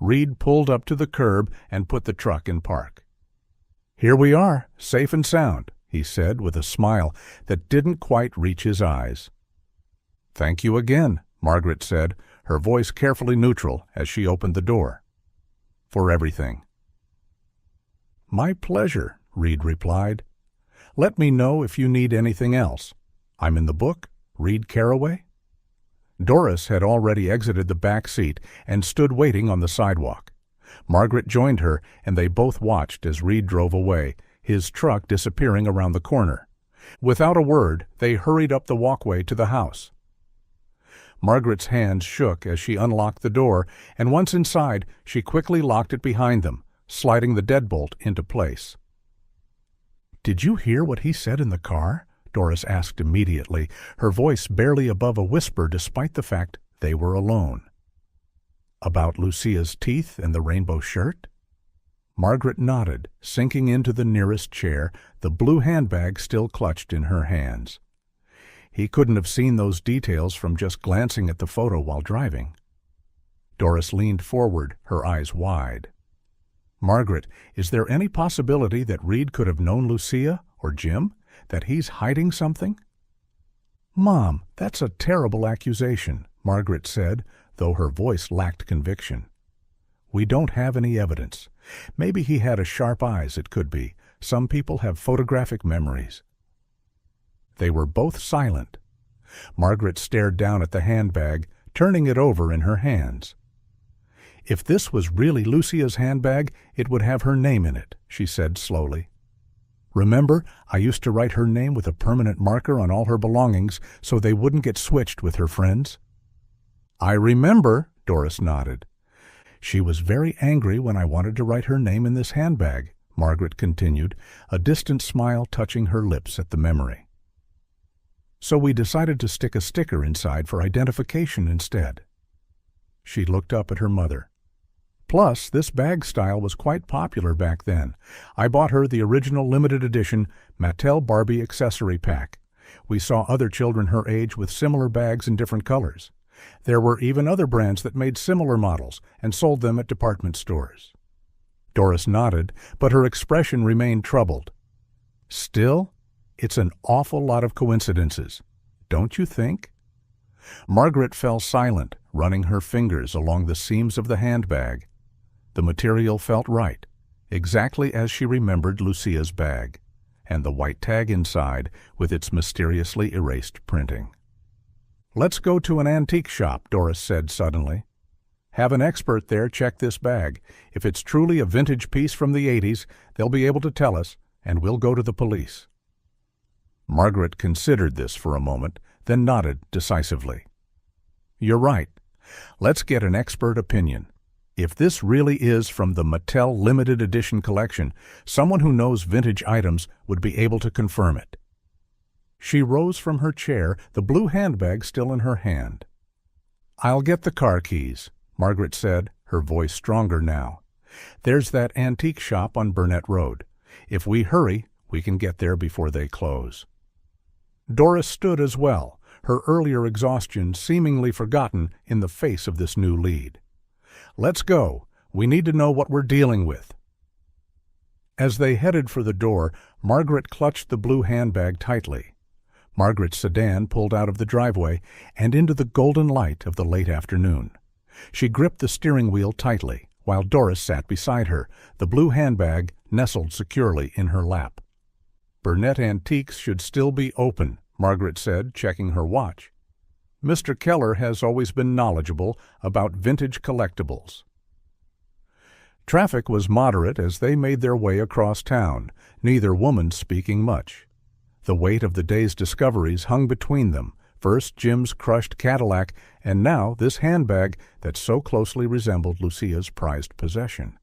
[SPEAKER 1] Reed pulled up to the curb and put the truck in park. "Here we are, safe and sound," he said with a smile that didn't quite reach his eyes. "Thank you again," Margaret said, her voice carefully neutral as she opened the door. "For everything." "My pleasure," Reed replied. "Let me know if you need anything else. I'm in the book, Reed Carraway." Doris had already exited the back seat and stood waiting on the sidewalk. Margaret joined her, and they both watched as Reed drove away, his truck disappearing around the corner. Without a word, they hurried up the walkway to the house. Margaret's hands shook as she unlocked the door, and once inside, she quickly locked it behind them, sliding the deadbolt into place. "Did you hear what he said in the car?" Doris asked immediately, her voice barely above a whisper despite the fact they were alone. "About Lucia's teeth and the rainbow shirt?" Margaret nodded, sinking into the nearest chair, the blue handbag still clutched in her hands. He couldn't have seen those details from just glancing at the photo while driving. Doris leaned forward, her eyes wide. "Margaret, is there any possibility that Reed could have known Lucia or Jim? That he's hiding something?" "Mom, that's a terrible accusation," Margaret said, though her voice lacked conviction. "We don't have any evidence. Maybe he had sharp eyes, it could be. Some people have photographic memories." They were both silent. Margaret stared down at the handbag, turning it over in her hands. "If this was really Lucia's handbag, it would have her name in it," she said slowly. "Remember, I used to write her name with a permanent marker on all her belongings so they wouldn't get switched with her friends?" "I remember," Doris nodded. "She was very angry when I wanted to write her name in this handbag," Margaret continued, a distant smile touching her lips at the memory. "So we decided to stick a sticker inside for identification instead." She looked up at her mother. "Plus, this bag style was quite popular back then. I bought her the original limited edition Mattel Barbie accessory pack. We saw other children her age with similar bags in different colors. There were even other brands that made similar models and sold them at department stores." Doris nodded, but her expression remained troubled. "Still, it's an awful lot of coincidences, don't you think?" Margaret fell silent, running her fingers along the seams of the handbag. The material felt right, exactly as she remembered Lucia's bag, and the white tag inside with its mysteriously erased printing. "Let's go to an antique shop," Doris said suddenly. "Have an expert there check this bag. If it's truly a vintage piece from the 80s, they'll be able to tell us, and we'll go to the police." Margaret considered this for a moment, then nodded decisively. "You're right. Let's get an expert opinion. If this really is from the Mattel limited edition collection, someone who knows vintage items would be able to confirm it." She rose from her chair, the blue handbag still in her hand. "I'll get the car keys," Margaret said, her voice stronger now. "There's that antique shop on Burnett Road. If we hurry, we can get there before they close." Doris stood as well, her earlier exhaustion seemingly forgotten in the face of this new lead. "Let's go. We need to know what we're dealing with." As they headed for the door, Margaret clutched the blue handbag tightly. Margaret's sedan pulled out of the driveway and into the golden light of the late afternoon. She gripped the steering wheel tightly, while Doris sat beside her, the blue handbag nestled securely in her lap. "Burnett Antiques should still be open," Margaret said, checking her watch. "Mr. Keller has always been knowledgeable about vintage collectibles." Traffic was moderate as they made their way across town, neither woman speaking much. The weight of the day's discoveries hung between them, first Jim's crushed Cadillac, and now this handbag that so closely resembled Lucia's prized possession.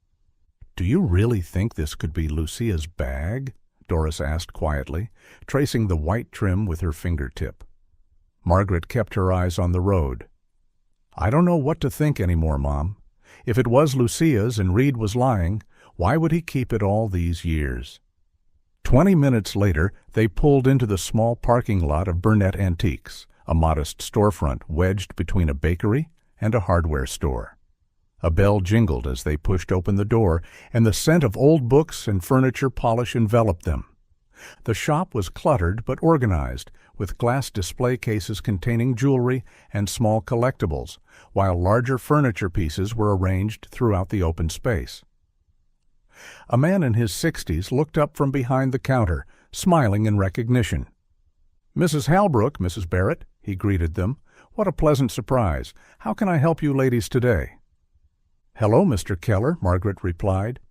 [SPEAKER 1] "Do you really think this could be Lucia's bag?" Doris asked quietly, tracing the white trim with her fingertip. Margaret kept her eyes on the road. "I don't know what to think anymore, Mom. If it was Lucia's and Reed was lying, why would he keep it all these years?" 20 minutes later, they pulled into the small parking lot of Burnett Antiques, a modest storefront wedged between a bakery and a hardware store. A bell jingled as they pushed open the door, and the scent of old books and furniture polish enveloped them. The shop was cluttered but organized, with glass display cases containing jewelry and small collectibles, while larger furniture pieces were arranged throughout the open space. A man in his 60s looked up from behind the counter, smiling in recognition. "Mrs. Halbrook, Mrs. Barrett," he greeted them. "What a pleasant surprise. How can I help you ladies today?" "Hello, Mr. Keller," Margaret replied.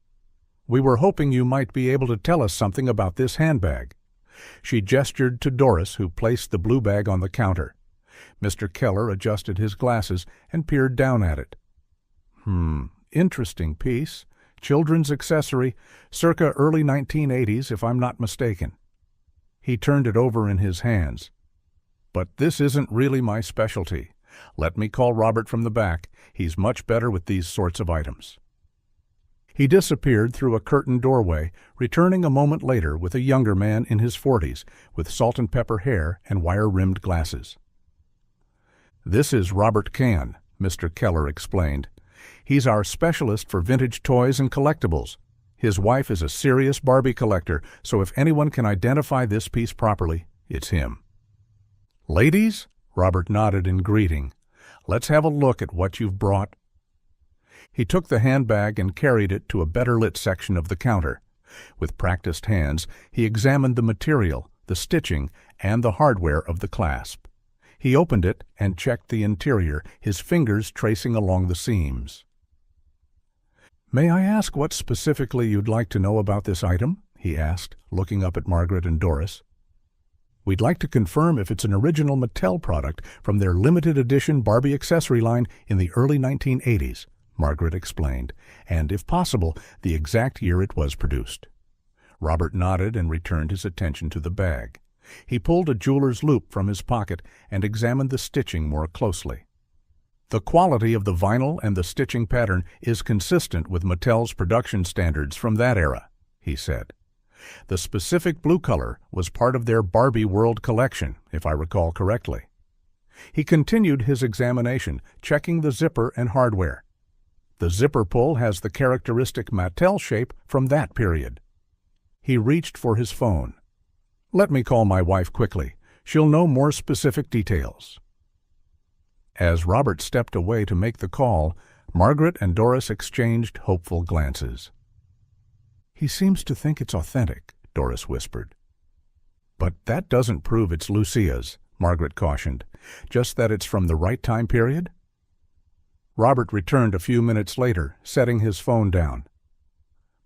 [SPEAKER 1] "We were hoping you might be able to tell us something about this handbag." She gestured to Doris, who placed the blue bag on the counter. Mr. Keller adjusted his glasses and peered down at it. Interesting piece. Children's accessory, circa early 1980s, if I'm not mistaken." He turned it over in his hands. "But this isn't really my specialty. Let me call Robert from the back. He's much better with these sorts of items." He disappeared through a curtained doorway, returning a moment later with a younger man in his 40s, with salt and pepper hair and wire-rimmed glasses. "This is Robert Cann," Mr. Keller explained. "He's our specialist for vintage toys and collectibles. His wife is a serious Barbie collector, so if anyone can identify this piece properly, it's him." "Ladies," Robert nodded in greeting, "let's have a look at what you've brought." He took the handbag and carried it to a better-lit section of the counter. With practiced hands, he examined the material, the stitching, and the hardware of the clasp. He opened it and checked the interior, his fingers tracing along the seams. "May I ask what specifically you'd like to know about this item?" he asked, looking up at Margaret and Doris. "We'd like to confirm if it's an original Mattel product from their limited edition Barbie accessory line in the early 1980s, Margaret explained, and, if possible, the exact year it was produced. Robert nodded and returned his attention to the bag. He pulled a jeweler's loupe from his pocket and examined the stitching more closely. "The quality of the vinyl and the stitching pattern is consistent with Mattel's production standards from that era," he said. "The specific blue color was part of their Barbie World collection, if I recall correctly." He continued his examination, checking the zipper and hardware. The zipper pull has the characteristic Mattel shape from that period. He reached for his phone. "Let me call my wife quickly. She'll know more specific details." As Robert stepped away to make the call, Margaret and Doris exchanged hopeful glances. "He seems to think it's authentic," Doris whispered. "But that doesn't prove it's Lucia's," Margaret cautioned. "Just that it's from the right time period?" Robert returned a few minutes later, setting his phone down.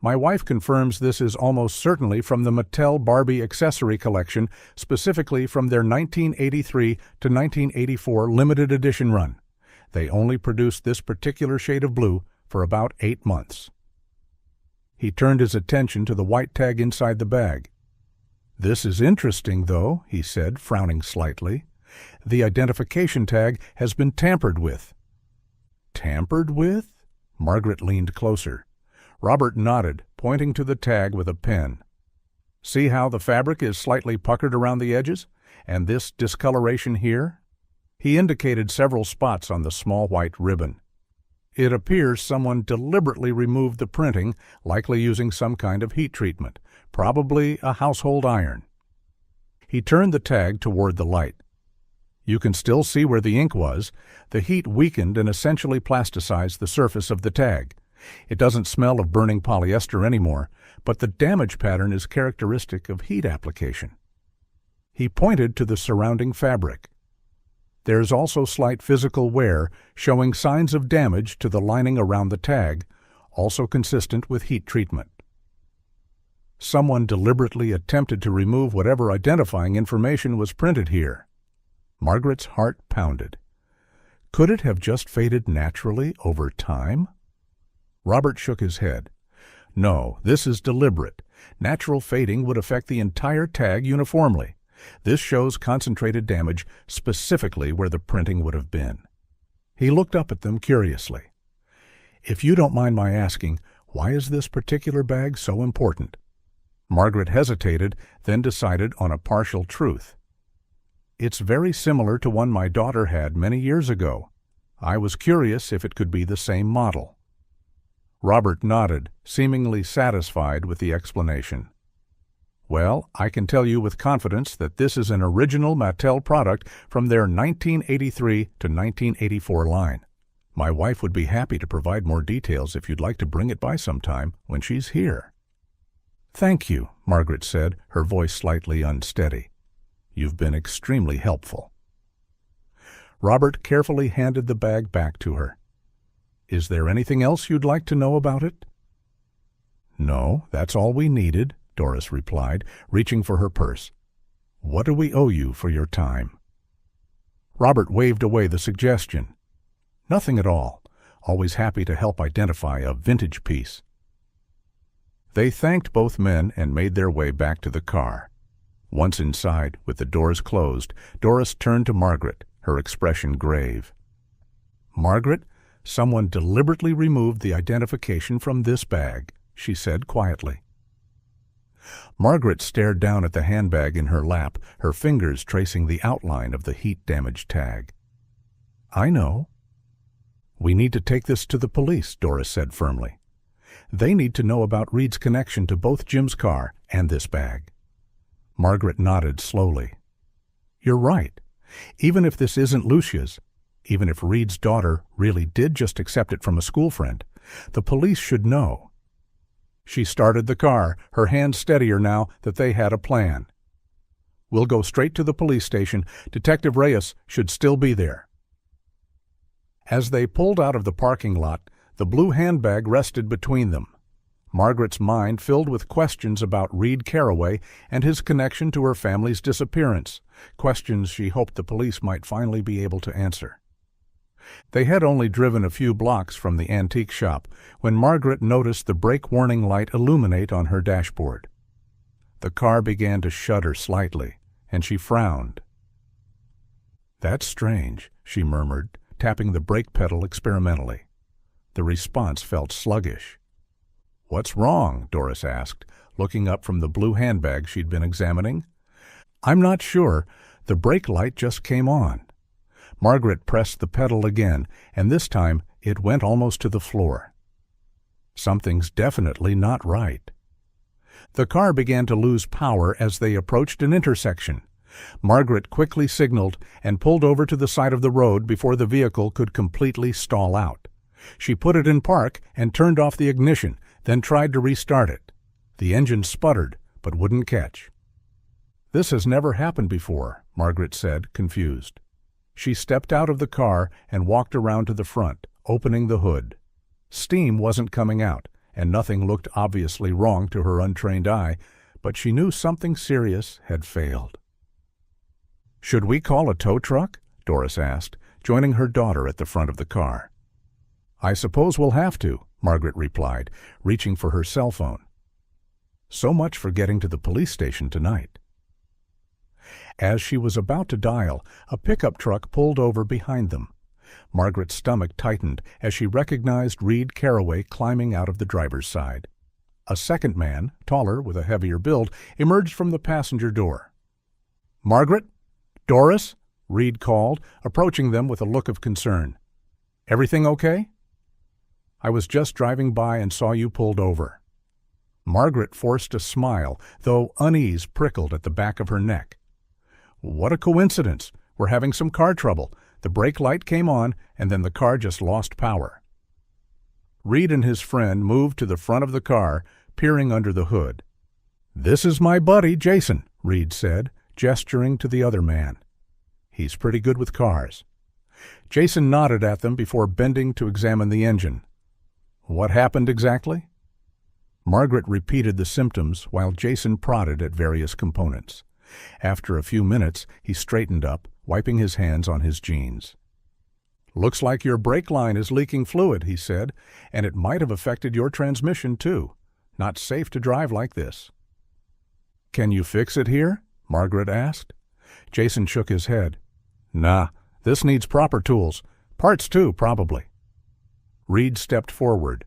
[SPEAKER 1] "My wife confirms this is almost certainly from the Mattel Barbie accessory collection, specifically from their 1983 to 1984 limited edition run. They only produced this particular shade of blue for about 8 months." He turned his attention to the white tag inside the bag. "This is interesting, though," he said, frowning slightly. "The identification tag has been tampered with." "Tampered with?" Margaret leaned closer. Robert nodded, pointing to the tag with a pen. "See how the fabric is slightly puckered around the edges? And this discoloration here?" He indicated several spots on the small white ribbon. "It appears someone deliberately removed the printing, likely using some kind of heat treatment, probably a household iron." He turned the tag toward the light. "You can still see where the ink was. The heat weakened and essentially plasticized the surface of the tag. It doesn't smell of burning polyester anymore, but the damage pattern is characteristic of heat application." He pointed to the surrounding fabric. "There's also slight physical wear, showing signs of damage to the lining around the tag, also consistent with heat treatment." Someone deliberately attempted to remove whatever identifying information was printed here. Margaret's heart pounded. Could it have just faded naturally over time? Robert shook his head. "No, this is deliberate. Natural fading would affect the entire tag uniformly. This shows concentrated damage specifically where the printing would have been." He looked up at them curiously. "If you don't mind my asking, why is this particular bag so important?" Margaret hesitated, then decided on a partial truth. "It's very similar to one my daughter had many years ago. I was curious if it could be the same model." Robert nodded, seemingly satisfied with the explanation. "Well, I can tell you with confidence that this is an original Mattel product from their 1983 to 1984 line. My wife would be happy to provide more details if you'd like to bring it by sometime when she's here." "Thank you," Margaret said, her voice slightly unsteady. "You've been extremely helpful." Robert carefully handed the bag back to her. "Is there anything else you'd like to know about it?" "No, that's all we needed," Doris replied, reaching for her purse. "What do we owe you for your time?" Robert waved away the suggestion. "Nothing at all. Always happy to help identify a vintage piece." They thanked both men and made their way back to the car. Once inside, with the doors closed, Doris turned to Margaret, her expression grave. "Margaret, someone deliberately removed the identification from this bag," she said quietly. Margaret stared down at the handbag in her lap, her fingers tracing the outline of the heat-damaged tag. "I know." "We need to take this to the police," Doris said firmly. "They need to know about Reed's connection to both Jim's car and this bag." Margaret nodded slowly. "You're right. Even if this isn't Lucia's, even if Reed's daughter really did just accept it from a school friend, the police should know." She started the car, her hands steadier now that they had a plan. "We'll go straight to the police station. Detective Reyes should still be there." As they pulled out of the parking lot, the blue handbag rested between them. Margaret's mind filled with questions about Reed Carraway and his connection to her family's disappearance, questions she hoped the police might finally be able to answer. They had only driven a few blocks from the antique shop when Margaret noticed the brake warning light illuminate on her dashboard. The car began to shudder slightly, and she frowned. "That's strange," she murmured, tapping the brake pedal experimentally. The response felt sluggish. "What's wrong?" Doris asked, looking up from the blue handbag she'd been examining. "I'm not sure. The brake light just came on." Margaret pressed the pedal again, and this time it went almost to the floor. Something's definitely not right. The car began to lose power as they approached an intersection. Margaret quickly signaled and pulled over to the side of the road before the vehicle could completely stall out. She put it in park and turned off the ignition, then tried to restart it. The engine sputtered, but wouldn't catch. "This has never happened before," Margaret said, confused. She stepped out of the car and walked around to the front, opening the hood. Steam wasn't coming out, and nothing looked obviously wrong to her untrained eye, but she knew something serious had failed. "Should we call a tow truck?" Doris asked, joining her daughter at the front of the car. "I suppose we'll have to," Margaret replied, reaching for her cell phone. So much for getting to the police station tonight. As she was about to dial, a pickup truck pulled over behind them. Margaret's stomach tightened as she recognized Reed Carraway climbing out of the driver's side. A second man, taller with a heavier build, emerged from the passenger door. "Margaret? Doris?" Reed called, approaching them with a look of concern. "Everything okay?" "I was just driving by and saw you pulled over." Margaret forced a smile, though unease prickled at the back of her neck. "What a coincidence! We're having some car trouble. The brake light came on, and then the car just lost power." Reed and his friend moved to the front of the car, peering under the hood. "This is my buddy, Jason," Reed said, gesturing to the other man. "He's pretty good with cars." Jason nodded at them before bending to examine the engine. "What happened exactly?" Margaret repeated the symptoms while Jason prodded at various components. After a few minutes, he straightened up, wiping his hands on his jeans. "Looks like your brake line is leaking fluid," he said, "and it might have affected your transmission, too. Not safe to drive like this." "Can you fix it here?" Margaret asked. Jason shook his head. "Nah, this needs proper tools. Parts, too, probably." Reed stepped forward.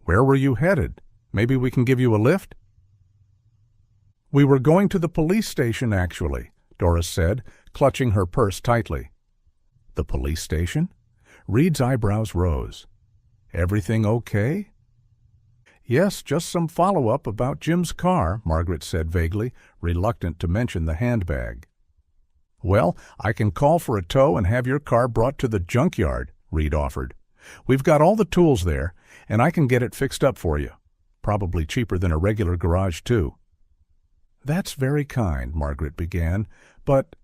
[SPEAKER 1] "Where were you headed? Maybe we can give you a lift?" "We were going to the police station, actually," Doris said, clutching her purse tightly. "The police station?" Reed's eyebrows rose. "Everything okay?" "Yes, just some follow-up about Jim's car," Margaret said vaguely, reluctant to mention the handbag. "Well, I can call for a tow and have your car brought to the junkyard," Reed offered. "We've got all the tools there, and I can get it fixed up for you. Probably cheaper than a regular garage, too." "That's very kind," Margaret began, "but—"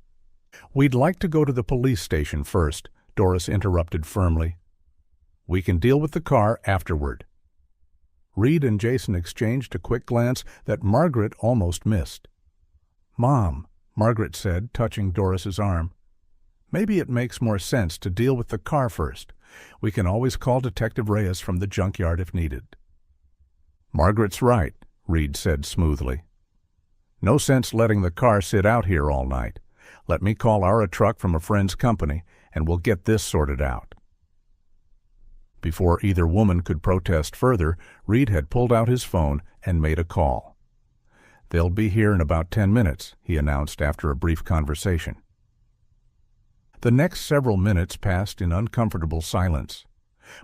[SPEAKER 1] "We'd like to go to the police station first," Doris interrupted firmly. "We can deal with the car afterward." Reed and Jason exchanged a quick glance that Margaret almost missed. "Mom," Margaret said, touching Doris's arm, "maybe it makes more sense to deal with the car first. We can always call Detective Reyes from the junkyard if needed." "Margaret's right," Reed said smoothly. "No sense letting the car sit out here all night. Let me call our truck from a friend's company, and we'll get this sorted out." Before either woman could protest further, Reed had pulled out his phone and made a call. "They'll be here in about 10 minutes, he announced after a brief conversation. The next several minutes passed in uncomfortable silence.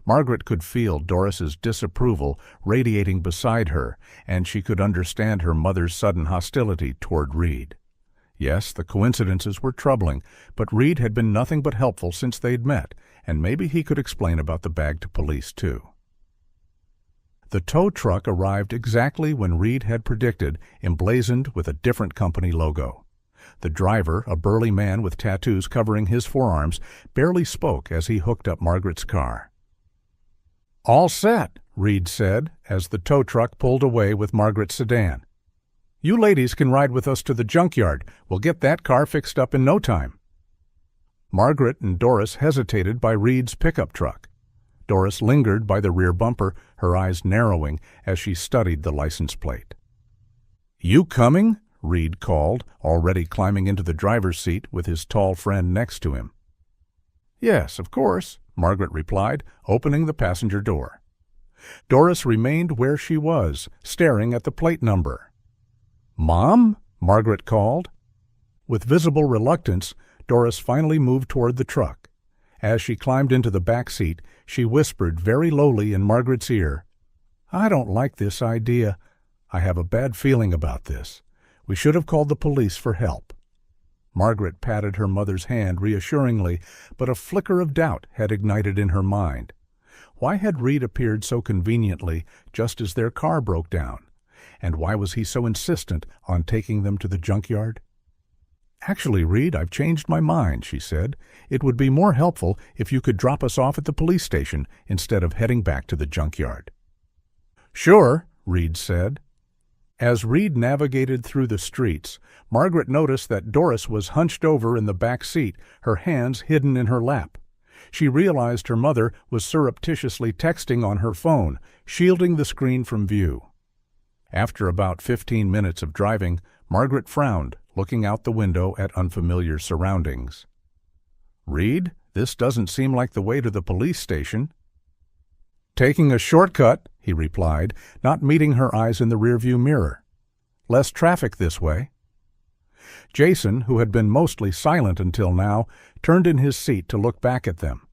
[SPEAKER 1] Margaret could feel Doris's disapproval radiating beside her, and she could understand her mother's sudden hostility toward Reed. Yes, the coincidences were troubling, but Reed had been nothing but helpful since they'd met, and maybe he could explain about the bag to police, too. The tow truck arrived exactly when Reed had predicted, emblazoned with a different company logo. The driver, a burly man with tattoos covering his forearms, barely spoke as he hooked up Margaret's car. "All set," Reed said, as the tow truck pulled away with Margaret's sedan. "You ladies can ride with us to the junkyard. We'll get that car fixed up in no time." Margaret and Doris hesitated by Reed's pickup truck. Doris lingered by the rear bumper, her eyes narrowing as she studied the license plate. "You coming?" Reed called, already climbing into the driver's seat with his tall friend next to him. "Yes, of course," Margaret replied, opening the passenger door. Doris remained where she was, staring at the plate number. "Mom?" Margaret called. With visible reluctance, Doris finally moved toward the truck. As she climbed into the back seat, she whispered very lowly in Margaret's ear, "I don't like this idea. I have a bad feeling about this. We should have called the police for help." Margaret patted her mother's hand reassuringly, but a flicker of doubt had ignited in her mind. Why had Reed appeared so conveniently just as their car broke down? And why was he so insistent on taking them to the junkyard? "Actually, Reed, I've changed my mind," she said. "It would be more helpful if you could drop us off at the police station instead of heading back to the junkyard." "Sure," Reed said. As Reed navigated through the streets, Margaret noticed that Doris was hunched over in the back seat, her hands hidden in her lap. She realized her mother was surreptitiously texting on her phone, shielding the screen from view. After about 15 minutes of driving, Margaret frowned, looking out the window at unfamiliar surroundings. "Reed, this doesn't seem like the way to the police station." "Taking a shortcut," he replied, not meeting her eyes in the rearview mirror. "Less traffic this way." Jason, who had been mostly silent until now, turned in his seat to look back at them.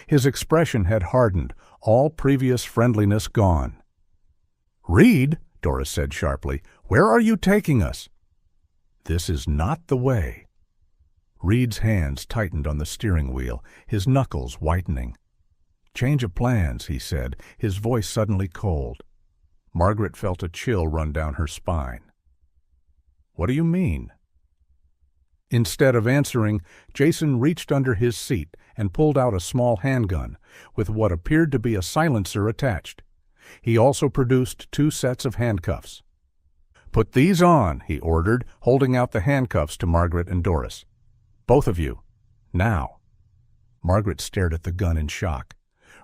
[SPEAKER 1] His expression had hardened, all previous friendliness gone. "Reed," Doris said sharply, "where are you taking us?" "This is not the way." Reed's hands tightened on the steering wheel, his knuckles whitening. "Change of plans," he said, his voice suddenly cold. Margaret felt a chill run down her spine. "What do you mean?" Instead of answering, Jason reached under his seat and pulled out a small handgun, with what appeared to be a silencer attached. He also produced 2 sets of handcuffs. "Put these on," he ordered, holding out the handcuffs to Margaret and Doris. "Both of you. Now." Margaret stared at the gun in shock.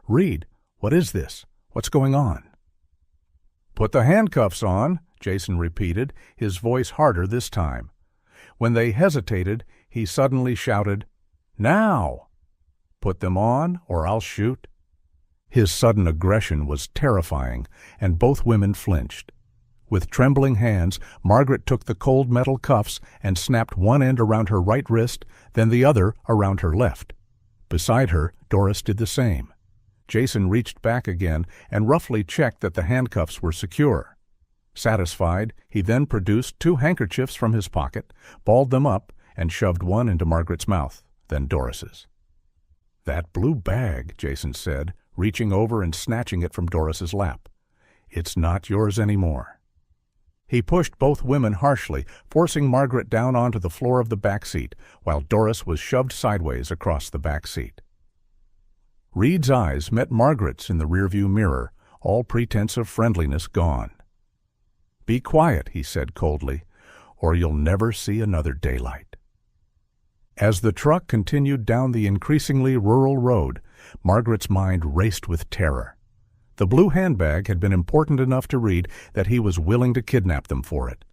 [SPEAKER 1] "Reed, what is this? What's going on?" "Put the handcuffs on," Jason repeated, his voice harder this time. When they hesitated, he suddenly shouted, "Now! Put them on, or I'll shoot." His sudden aggression was terrifying, and both women flinched. With trembling hands, Margaret took the cold metal cuffs and snapped one end around her right wrist, then the other around her left. Beside her, Doris did the same. Jason reached back again and roughly checked that the handcuffs were secure. Satisfied, he then produced 2 handkerchiefs from his pocket, balled them up, and shoved one into Margaret's mouth, then Doris's. "That blue bag," Jason said, reaching over and snatching it from Doris's lap. "It's not yours anymore." He pushed both women harshly, forcing Margaret down onto the floor of the back seat, while Doris was shoved sideways across the back seat. Reed's eyes met Margaret's in the rearview mirror, all pretense of friendliness gone. "Be quiet," he said coldly, "or you'll never see another daylight." As the truck continued down the increasingly rural road, Margaret's mind raced with terror. The blue handbag had been important enough to Reed that he was willing to kidnap them for it.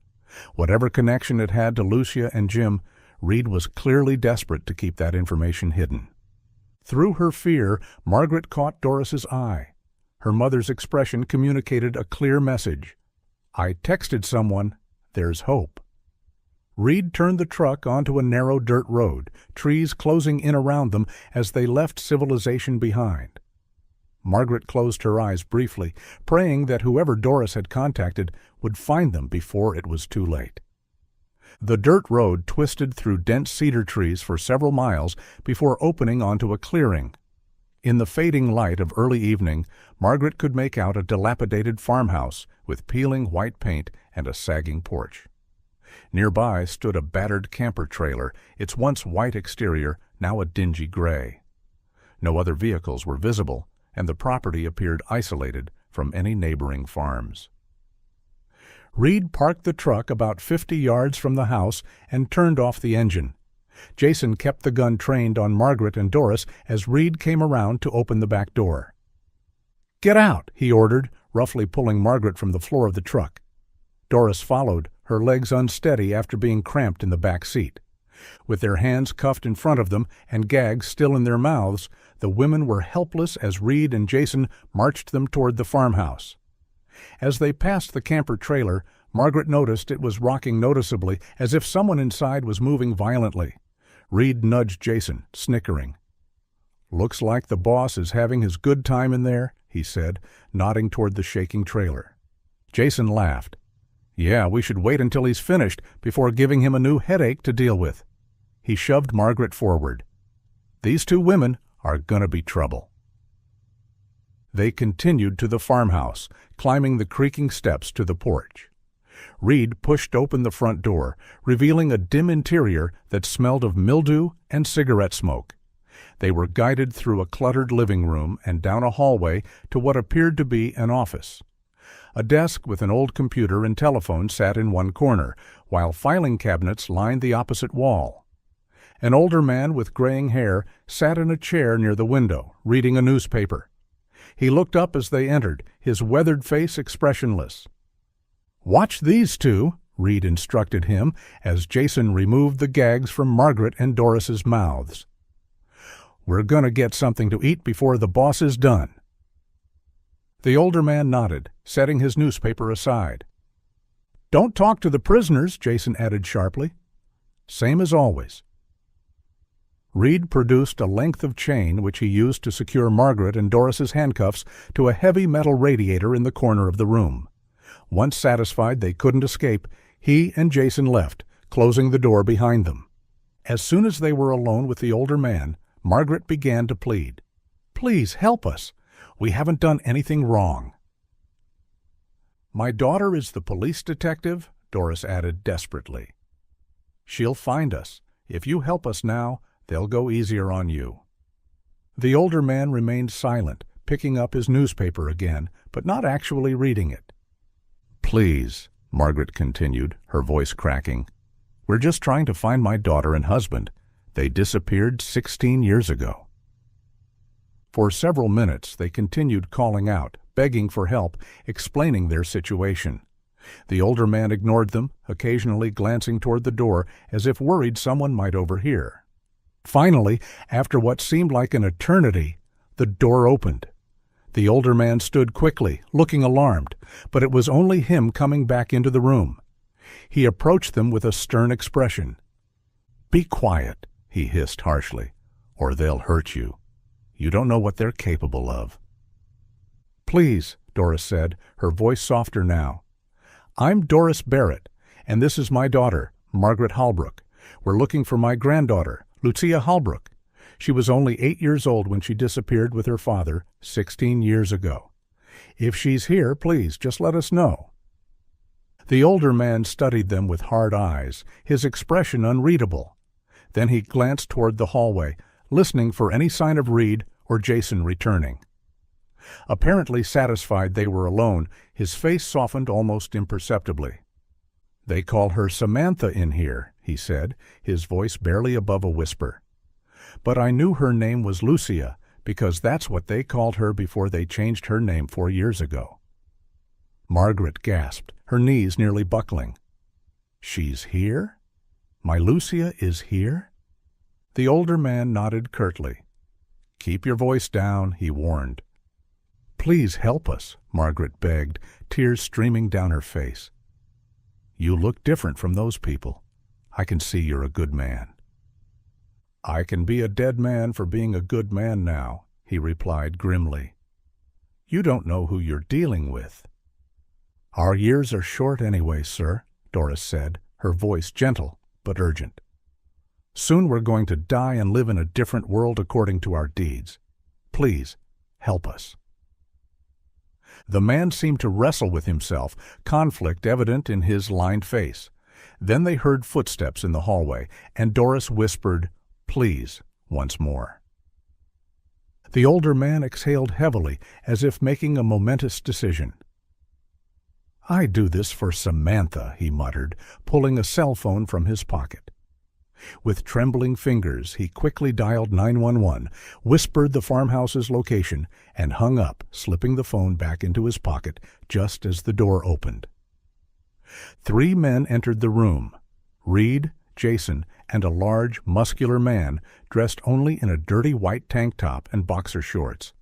[SPEAKER 1] Whatever connection it had to Lucia and Jim, Reed was clearly desperate to keep that information hidden. Through her fear, Margaret caught Doris's eye. Her mother's expression communicated a clear message. "I texted someone. There's hope." Reed turned the truck onto a narrow dirt road, trees closing in around them as they left civilization behind. Margaret closed her eyes briefly, praying that whoever Doris had contacted would find them before it was too late. The dirt road twisted through dense cedar trees for several miles before opening onto a clearing. In the fading light of early evening, Margaret could make out a dilapidated farmhouse with peeling white paint and a sagging porch. Nearby stood a battered camper trailer, its once white exterior now a dingy gray. No other vehicles were visible, and the property appeared isolated from any neighboring farms. Reed parked the truck about 50 yards from the house and turned off the engine. Jason kept the gun trained on Margaret and Doris as Reed came around to open the back door. "Get out," he ordered, roughly pulling Margaret from the floor of the truck. Doris followed, her legs unsteady after being cramped in the back seat. With their hands cuffed in front of them and gags still in their mouths, the women were helpless as Reed and Jason marched them toward the farmhouse. As they passed the camper trailer, Margaret noticed it was rocking noticeably, as if someone inside was moving violently. Reed nudged Jason, snickering. "Looks like the boss is having his good time in there," he said, nodding toward the shaking trailer. Jason laughed. "Yeah, we should wait until he's finished before giving him a new headache to deal with." He shoved Margaret forward. "These 2 women are gonna be trouble." They continued to the farmhouse, climbing the creaking steps to the porch. Reed pushed open the front door, revealing a dim interior that smelled of mildew and cigarette smoke. They were guided through a cluttered living room and down a hallway to what appeared to be an office. A desk with an old computer and telephone sat in one corner, while filing cabinets lined the opposite wall. An older man with graying hair sat in a chair near the window, reading a newspaper. He looked up as they entered, his weathered face expressionless. "Watch these 2, Reed instructed him as Jason removed the gags from Margaret and Doris's mouths. "We're gonna get something to eat before the boss is done." The older man nodded, setting his newspaper aside. "Don't talk to the prisoners," Jason added sharply. "Same as always." Reed produced a length of chain which he used to secure Margaret and Doris's handcuffs to a heavy metal radiator in the corner of the room. Once satisfied they couldn't escape, he and Jason left, closing the door behind them. As soon as they were alone with the older man, Margaret began to plead. "Please help us. We haven't done anything wrong." "My daughter is the police detective," Doris added desperately. "She'll find us. If you help us now, they'll go easier on you." The older man remained silent, picking up his newspaper again, but not actually reading it. "Please," Margaret continued, her voice cracking. "We're just trying to find my daughter and husband. They disappeared 16 years ago." For several minutes they continued calling out, begging for help, explaining their situation. The older man ignored them, occasionally glancing toward the door as if worried someone might overhear. Finally, after what seemed like an eternity, the door opened. The older man stood quickly, looking alarmed, but it was only him coming back into the room. He approached them with a stern expression. "Be quiet," he hissed harshly, "or they'll hurt you. You don't know what they're capable of." "Please," Doris said, her voice softer now. "I'm Doris Barrett, and this is my daughter, Margaret Holbrook. We're looking for my granddaughter, Lucia Holbrook. She was only 8 years old when she disappeared with her father 16 years ago. If she's here, please, just let us know." The older man studied them with hard eyes, his expression unreadable. Then he glanced toward the hallway, listening for any sign of Reed or Jason returning. Apparently satisfied they were alone, his face softened almost imperceptibly. "They call her Samantha in here," he said, his voice barely above a whisper. "But I knew her name was Lucia, because that's what they called her before they changed her name 4 years ago." Margaret gasped, her knees nearly buckling. "She's here? My Lucia is here?" The older man nodded curtly. "Keep your voice down," he warned. "Please help us," Margaret begged, tears streaming down her face. "You look different from those people. I can see you're a good man." "I can be a dead man for being a good man now," he replied grimly. "You don't know who you're dealing with." "Our years are short anyway, sir," Doris said, her voice gentle but urgent. "Soon we're going to die and live in a different world according to our deeds. Please, help us." The man seemed to wrestle with himself, conflict evident in his lined face. Then they heard footsteps in the hallway, and Doris whispered, "Please," once more. The older man exhaled heavily, as if making a momentous decision. "I do this for Samantha," he muttered, pulling a cell phone from his pocket. With trembling fingers, he quickly dialed 911, whispered the farmhouse's location, and hung up, slipping the phone back into his pocket just as the door opened. 3 men entered the room: Reed, Jason, and a large, muscular man dressed only in a dirty white tank top and boxer shorts.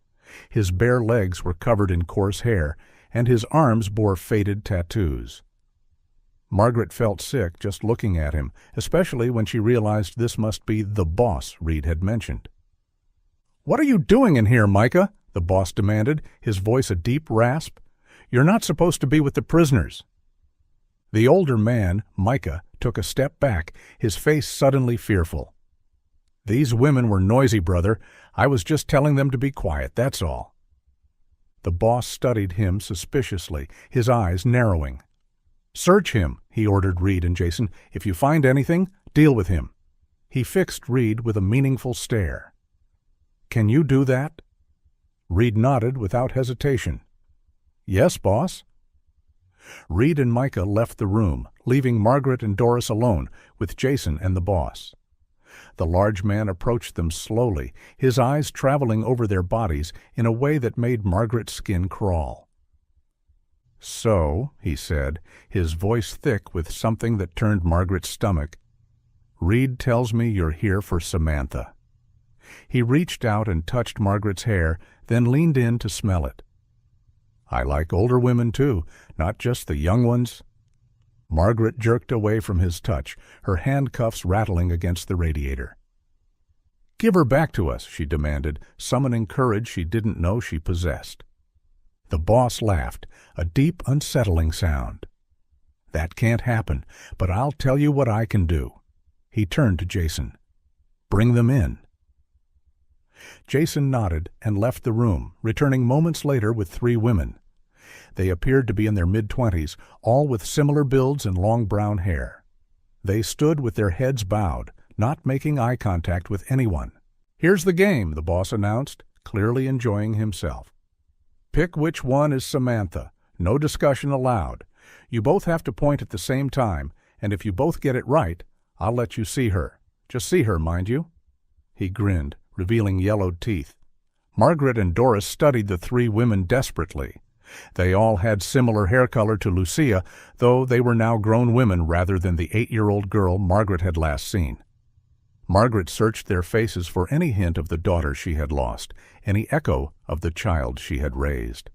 [SPEAKER 1] His bare legs were covered in coarse hair, and his arms bore faded tattoos. Margaret felt sick just looking at him, especially when she realized this must be the boss Reed had mentioned. "What are you doing in here, Micah?" the boss demanded, his voice a deep rasp. "You're not supposed to be with the prisoners." The older man, Micah, took a step back, his face suddenly fearful. "These women were noisy, brother. I was just telling them to be quiet, that's all." The boss studied him suspiciously, his eyes narrowing. "Search him," he ordered Reed and Jason. "If you find anything, deal with him." He fixed Reed with a meaningful stare. "Can you do that?" Reed nodded without hesitation. "Yes, boss." Reed and Micah left the room, leaving Margaret and Doris alone with Jason and the boss. The large man approached them slowly, his eyes traveling over their bodies in a way that made Margaret's skin crawl. "So," he said, his voice thick with something that turned Margaret's stomach, "Reed tells me you're here for Samantha." He reached out and touched Margaret's hair, then leaned in to smell it. "I like older women, too, not just the young ones." Margaret jerked away from his touch, her handcuffs rattling against the radiator. "Give her back to us," she demanded, summoning courage she didn't know she possessed. The boss laughed, a deep, unsettling sound. "That can't happen, but I'll tell you what I can do." He turned to Jason. "Bring them in." Jason nodded and left the room, returning moments later with 3 women. They appeared to be in their mid-20s, all with similar builds and long brown hair. They stood with their heads bowed, not making eye contact with anyone. "Here's the game," the boss announced, clearly enjoying himself. "Pick which one is Samantha. No discussion allowed. You both have to point at the same time, and if you both get it right, I'll let you see her. Just see her, mind you." He grinned, revealing yellowed teeth. Margaret and Doris studied the 3 women desperately. They all had similar hair color to Lucia, though they were now grown women rather than the 8-year-old girl Margaret had last seen. Margaret searched their faces for any hint of the daughter she had lost, any echo of the child she had raised.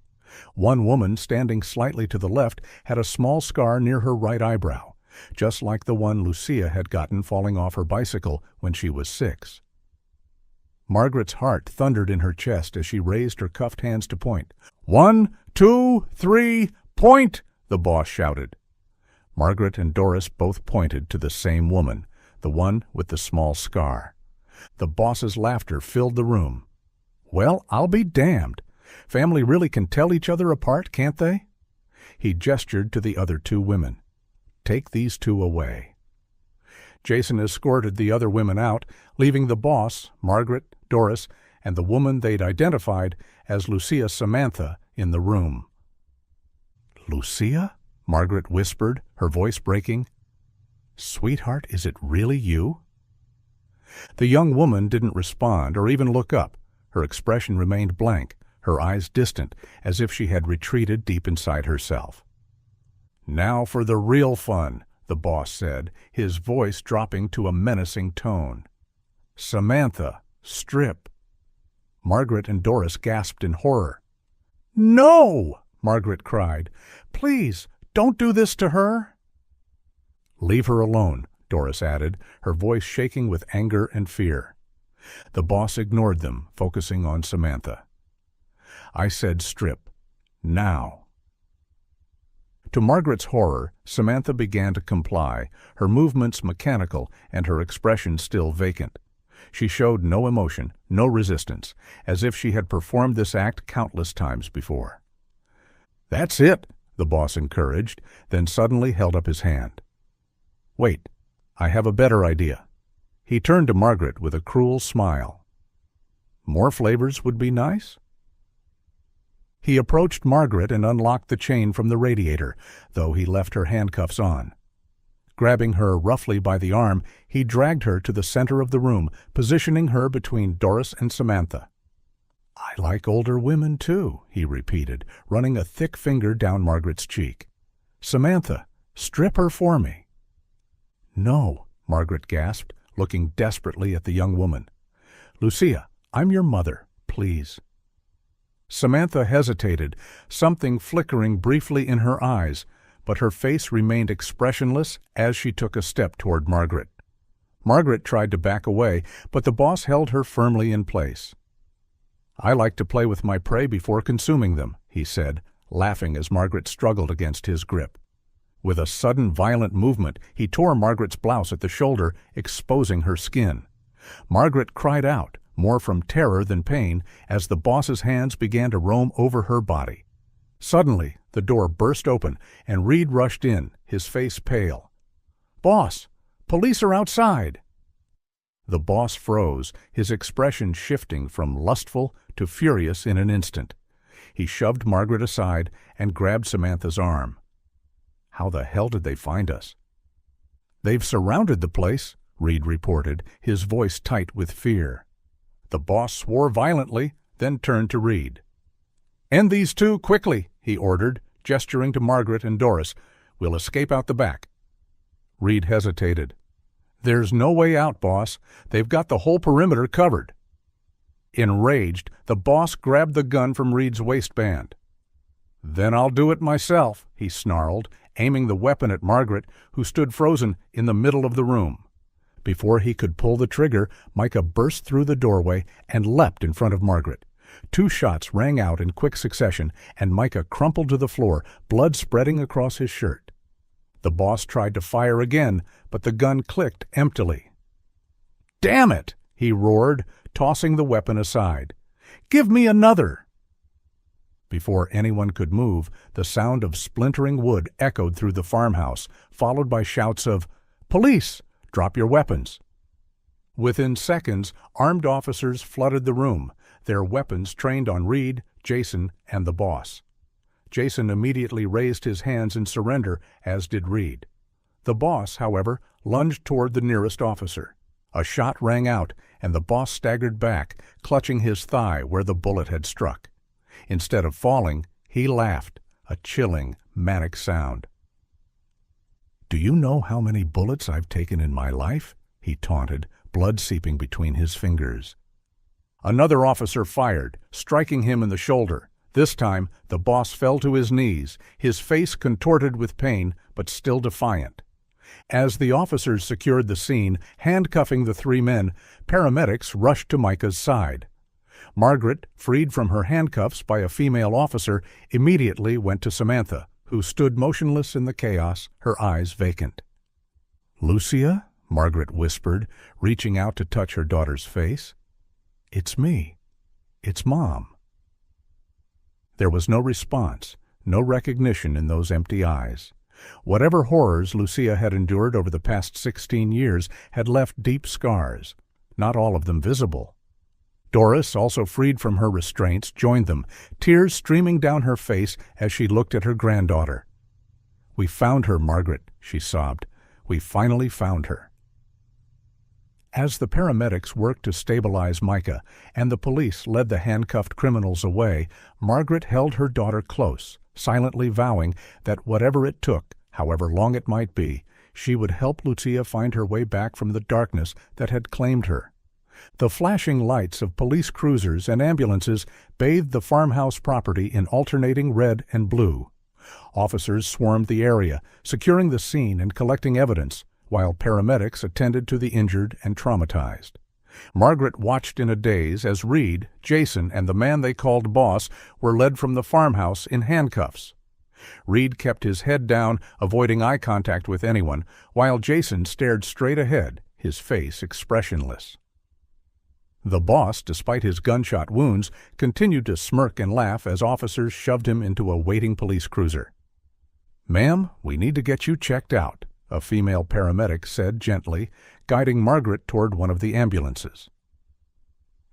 [SPEAKER 1] One woman, standing slightly to the left, had a small scar near her right eyebrow, just like the one Lucia had gotten falling off her bicycle when she was 6. Margaret's heart thundered in her chest as she raised her cuffed hands to point. "1, 2, 3, point!" the boss shouted. Margaret and Doris both pointed to the same woman, the one with the small scar. The boss's laughter filled the room. "Well, I'll be damned. Family really can tell each other apart, can't they?" He gestured to the other 2 women. "Take these 2 away." Jason escorted the other women out, leaving the boss, Margaret, Doris, and the woman they'd identified as Lucia Samantha in the room. "Lucia?" Margaret whispered, her voice breaking. "Sweetheart, is it really you?" The young woman didn't respond or even look up. Her expression remained blank, her eyes distant, as if she had retreated deep inside herself. "Now for the real fun," the boss said, his voice dropping to a menacing tone. "Samantha, strip." Margaret and Doris gasped in horror. "No!" Margaret cried. "Please, don't do this to her." "Leave her alone," Doris added, her voice shaking with anger and fear. The boss ignored them, focusing on Samantha. "I said strip. Now." To Margaret's horror, Samantha began to comply, her movements mechanical and her expression still vacant. She showed no emotion, no resistance, as if she had performed this act countless times before. "That's it," the boss encouraged, then suddenly held up his hand. "Wait, I have a better idea." He turned to Margaret with a cruel smile. "More flavors would be nice?" He approached Margaret and unlocked the chain from the radiator, though he left her handcuffs on. Grabbing her roughly by the arm, he dragged her to the center of the room, positioning her between Doris and Samantha. "I like older women, too," he repeated, running a thick finger down Margaret's cheek. "Samantha, strip her for me." "No," Margaret gasped, looking desperately at the young woman. "Lucia, I'm your mother, please." Samantha hesitated, something flickering briefly in her eyes, but her face remained expressionless as she took a step toward Margaret. Margaret tried to back away, but the boss held her firmly in place. "I like to play with my prey before consuming them," he said, laughing as Margaret struggled against his grip. With a sudden violent movement, he tore Margaret's blouse at the shoulder, exposing her skin. Margaret cried out, more from terror than pain, as the boss's hands began to roam over her body. Suddenly, the door burst open, and Reed rushed in, his face pale. "Boss, police are outside!" The boss froze, his expression shifting from lustful to furious in an instant. He shoved Margaret aside and grabbed Samantha's arm. "How the hell did they find us?" "They've surrounded the place," Reed reported, his voice tight with fear. The boss swore violently, then turned to Reed. "End these 2 quickly," he ordered, gesturing to Margaret and Doris. "We'll escape out the back." Reed hesitated. "There's no way out, boss. They've got the whole perimeter covered." Enraged, the boss grabbed the gun from Reed's waistband. "Then I'll do it myself," he snarled, aiming the weapon at Margaret, who stood frozen in the middle of the room. Before he could pull the trigger, Micah burst through the doorway and leapt in front of Margaret. 2 shots rang out in quick succession, and Micah crumpled to the floor, blood spreading across his shirt. The boss tried to fire again, but the gun clicked emptily. "Damn it!" he roared, tossing the weapon aside. "Give me another!" Before anyone could move, the sound of splintering wood echoed through the farmhouse, followed by shouts of, "Police! Drop your weapons!" Within seconds, armed officers flooded the room, their weapons trained on Reed, Jason, and the boss. Jason immediately raised his hands in surrender, as did Reed. The boss, however, lunged toward the nearest officer. A shot rang out, and the boss staggered back, clutching his thigh where the bullet had struck. Instead of falling, he laughed, a chilling, manic sound. "Do you know how many bullets I've taken in my life?" he taunted, blood seeping between his fingers. Another officer fired, striking him in the shoulder. This time, the boss fell to his knees, his face contorted with pain, but still defiant. As the officers secured the scene, handcuffing the 3 men, paramedics rushed to Micah's side. Margaret, freed from her handcuffs by a female officer, immediately went to Samantha, who stood motionless in the chaos, her eyes vacant. "Lucia?" Margaret whispered, reaching out to touch her daughter's face. "It's me. It's Mom." There was no response, no recognition in those empty eyes. Whatever horrors Lucia had endured over the past 16 years had left deep scars, not all of them visible. Doris, also freed from her restraints, joined them, tears streaming down her face as she looked at her granddaughter. "We found her, Margaret," she sobbed. "We finally found her." As the paramedics worked to stabilize Micah and the police led the handcuffed criminals away, Margaret held her daughter close, silently vowing that whatever it took, however long it might be, she would help Lucia find her way back from the darkness that had claimed her. The flashing lights of police cruisers and ambulances bathed the farmhouse property in alternating red and blue. Officers swarmed the area, securing the scene and collecting evidence, while paramedics attended to the injured and traumatized. Margaret watched in a daze as Reed, Jason, and the man they called Boss were led from the farmhouse in handcuffs. Reed kept his head down, avoiding eye contact with anyone, while Jason stared straight ahead, his face expressionless. The boss, despite his gunshot wounds, continued to smirk and laugh as officers shoved him into a waiting police cruiser. "Ma'am, we need to get you checked out," a female paramedic said gently, guiding Margaret toward one of the ambulances.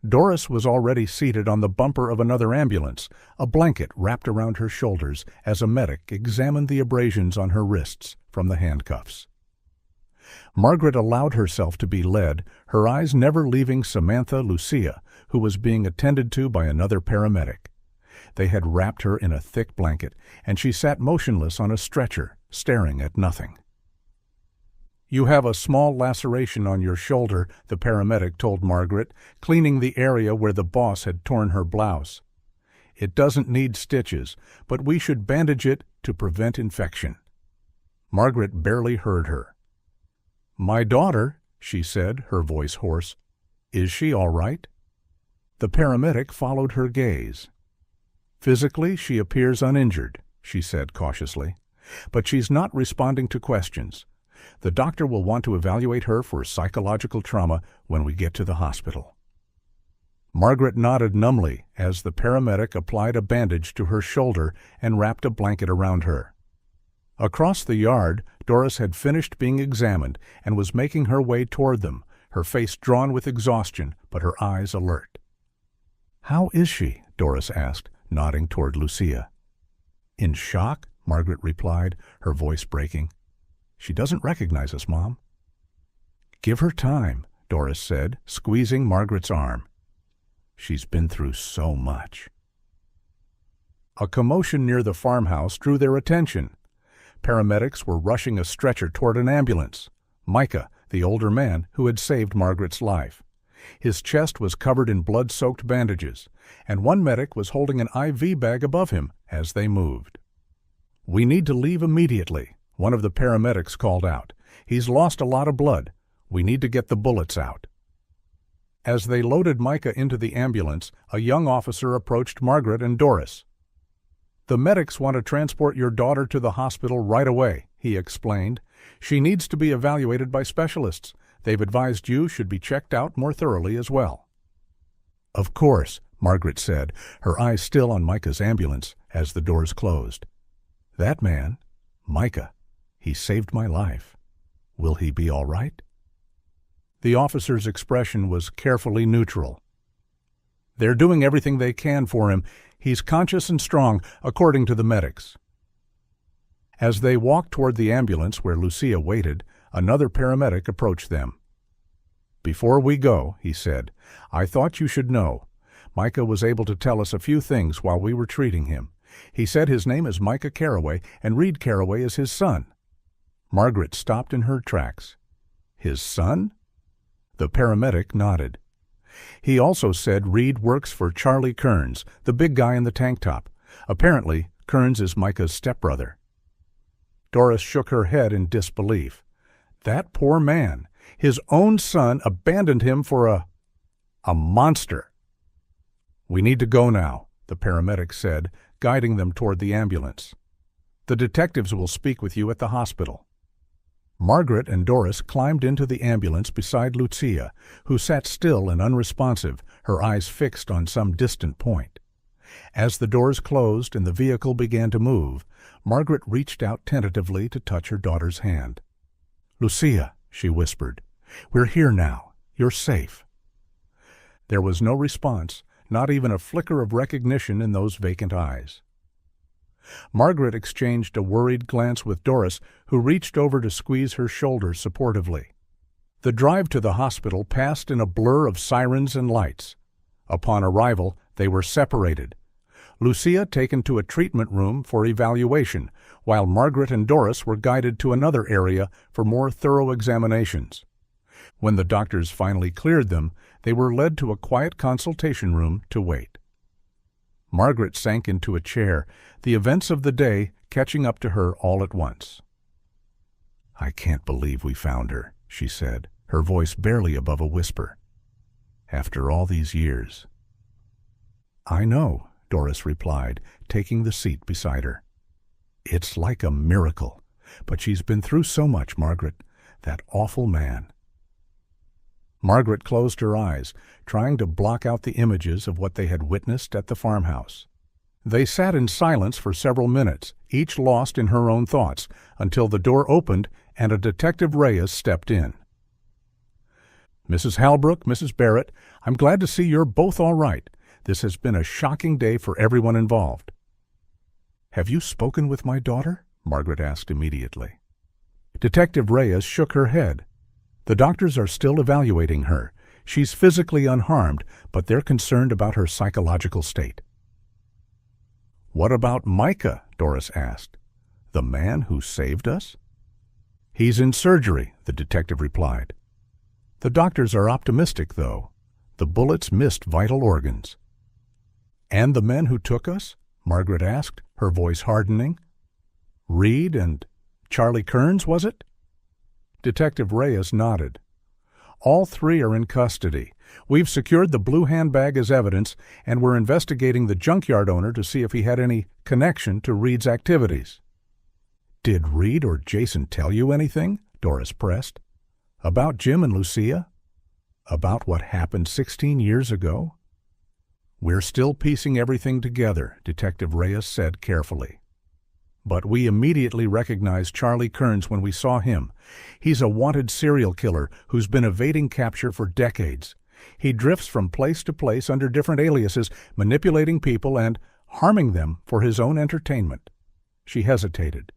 [SPEAKER 1] Doris was already seated on the bumper of another ambulance, a blanket wrapped around her shoulders as a medic examined the abrasions on her wrists from the handcuffs. Margaret allowed herself to be led, her eyes never leaving Samantha Lucia, who was being attended to by another paramedic. They had wrapped her in a thick blanket, and she sat motionless on a stretcher, staring at nothing. "You have a small laceration on your shoulder," the paramedic told Margaret, cleaning the area where the boss had torn her blouse. "It doesn't need stitches, but we should bandage it to prevent infection." Margaret barely heard her. "My daughter," she said, her voice hoarse. "Is she all right?" The paramedic followed her gaze. "Physically, she appears uninjured," she said cautiously, "but she's not responding to questions. The doctor will want to evaluate her for psychological trauma when we get to the hospital." Margaret nodded numbly as the paramedic applied a bandage to her shoulder and wrapped a blanket around her. Across the yard, Doris had finished being examined and was making her way toward them, her face drawn with exhaustion, but her eyes alert. "How is she?" Doris asked, nodding toward Lucia. "In shock," Margaret replied, her voice breaking. "She doesn't recognize us, Mom." "Give her time," Doris said, squeezing Margaret's arm. "She's been through so much." A commotion near the farmhouse drew their attention. Paramedics were rushing a stretcher toward an ambulance. Micah, the older man who had saved Margaret's life. His chest was covered in blood-soaked bandages, and one medic was holding an IV bag above him as they moved. "We need to leave immediately," one of the paramedics called out. "He's lost a lot of blood. We need to get the bullets out." As they loaded Micah into the ambulance, a young officer approached Margaret and Doris. "The medics want to transport your daughter to the hospital right away," he explained. "She needs to be evaluated by specialists. They've advised you should be checked out more thoroughly as well." "Of course," Margaret said, her eyes still on Micah's ambulance as the doors closed. "That man, Micah, he saved my life. Will he be all right?" The officer's expression was carefully neutral. "They're doing everything they can for him. He's conscious and strong, according to the medics." As they walked toward the ambulance where Lucia waited, another paramedic approached them. "Before we go," he said, "I thought you should know. Micah was able to tell us a few things while we were treating him. He said his name is Micah Carraway, and Reed Carraway is his son." Margaret stopped in her tracks. "His son?" The paramedic nodded. "He also said Reed works for Charlie Kearns, the big guy in the tank top. Apparently, Kearns is Micah's stepbrother." Doris shook her head in disbelief. That poor man, his own son, abandoned him for a monster. "We need to go now," the paramedic said, guiding them toward the ambulance. "The detectives will speak with you at the hospital." Margaret and Doris climbed into the ambulance beside Lucia, who sat still and unresponsive, her eyes fixed on some distant point. As the doors closed and the vehicle began to move, Margaret reached out tentatively to touch her daughter's hand. "Lucia," she whispered, "we're here now. You're safe." There was no response, not even a flicker of recognition in those vacant eyes. Margaret exchanged a worried glance with Doris, who reached over to squeeze her shoulder supportively. The drive to the hospital passed in a blur of sirens and lights. Upon arrival, they were separated. Lucia taken to a treatment room for evaluation, while Margaret and Doris were guided to another area for more thorough examinations. When the doctors finally cleared them, they were led to a quiet consultation room to wait. Margaret sank into a chair, the events of the day catching up to her all at once. "I can't believe we found her," she said, her voice barely above a whisper. "After all these years." "I know," Doris replied, taking the seat beside her. "It's like a miracle. But she's been through so much, Margaret. That awful man." Margaret closed her eyes, trying to block out the images of what they had witnessed at the farmhouse. They sat in silence for several minutes, each lost in her own thoughts, until the door opened and a Detective Reyes stepped in. "Mrs. Halbrook, Mrs. Barrett, I'm glad to see you're both all right. This has been a shocking day for everyone involved." "Have you spoken with my daughter?" Margaret asked immediately. Detective Reyes shook her head. "The doctors are still evaluating her. She's physically unharmed, but they're concerned about her psychological state." "What about Micah?" Doris asked. "The man who saved us?" "He's in surgery," the detective replied. "The doctors are optimistic, though. The bullets missed vital organs." "And the men who took us?" Margaret asked, her voice hardening. "Reed and Charlie Kearns, was it?" Detective Reyes nodded. "All three are in custody. We've secured the blue handbag as evidence, and we're investigating the junkyard owner to see if he had any connection to Reed's activities." "Did Reed or Jason tell you anything?" Doris pressed. "About Jim and Lucia? About what happened 16 years ago?" "We're still piecing everything together," Detective Reyes said carefully. "But we immediately recognized Charlie Kearns when we saw him. He's a wanted serial killer who's been evading capture for decades. He drifts from place to place under different aliases, manipulating people and harming them for his own entertainment." She hesitated.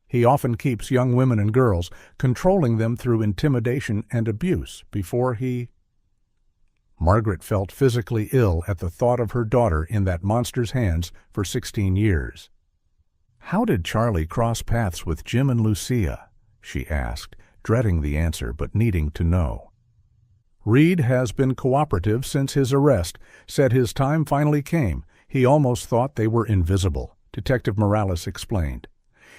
[SPEAKER 1] "He often keeps young women and girls, controlling them through intimidation and abuse before he—" Margaret felt physically ill at the thought of her daughter in that monster's hands for 16 years. "How did Charlie cross paths with Jim and Lucia?" she asked, dreading the answer but needing to know. "Reed has been cooperative since his arrest, said his time finally came. He almost thought they were invisible," Detective Morales explained.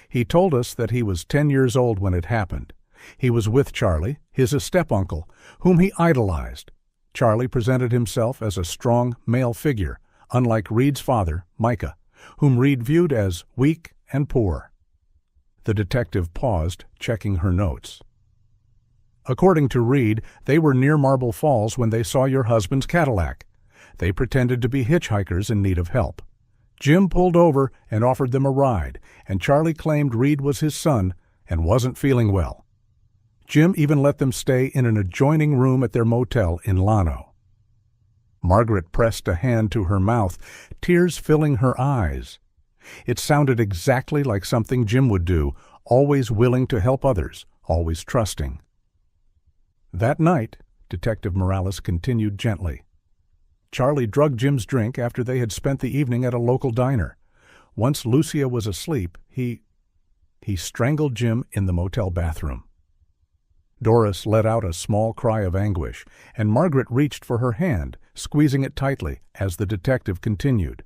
[SPEAKER 1] "He told us that he was 10 years old when it happened. He was with Charlie, his step-uncle, whom he idolized. Charlie presented himself as a strong male figure, unlike Reed's father, Micah, whom Reed viewed as weak and poor." The detective paused, checking her notes. "According to Reed, they were near Marble Falls when they saw your husband's Cadillac. They pretended to be hitchhikers in need of help. Jim pulled over and offered them a ride, and Charlie claimed Reed was his son and wasn't feeling well. Jim even let them stay in an adjoining room at their motel in Llano." Margaret pressed a hand to her mouth, tears filling her eyes. It sounded exactly like something Jim would do, always willing to help others, always trusting. "That night," Detective Morales continued gently, "Charlie drugged Jim's drink after they had spent the evening at a local diner. Once Lucia was asleep, he strangled Jim in the motel bathroom." Doris let out a small cry of anguish, and Margaret reached for her hand, squeezing it tightly as the detective continued.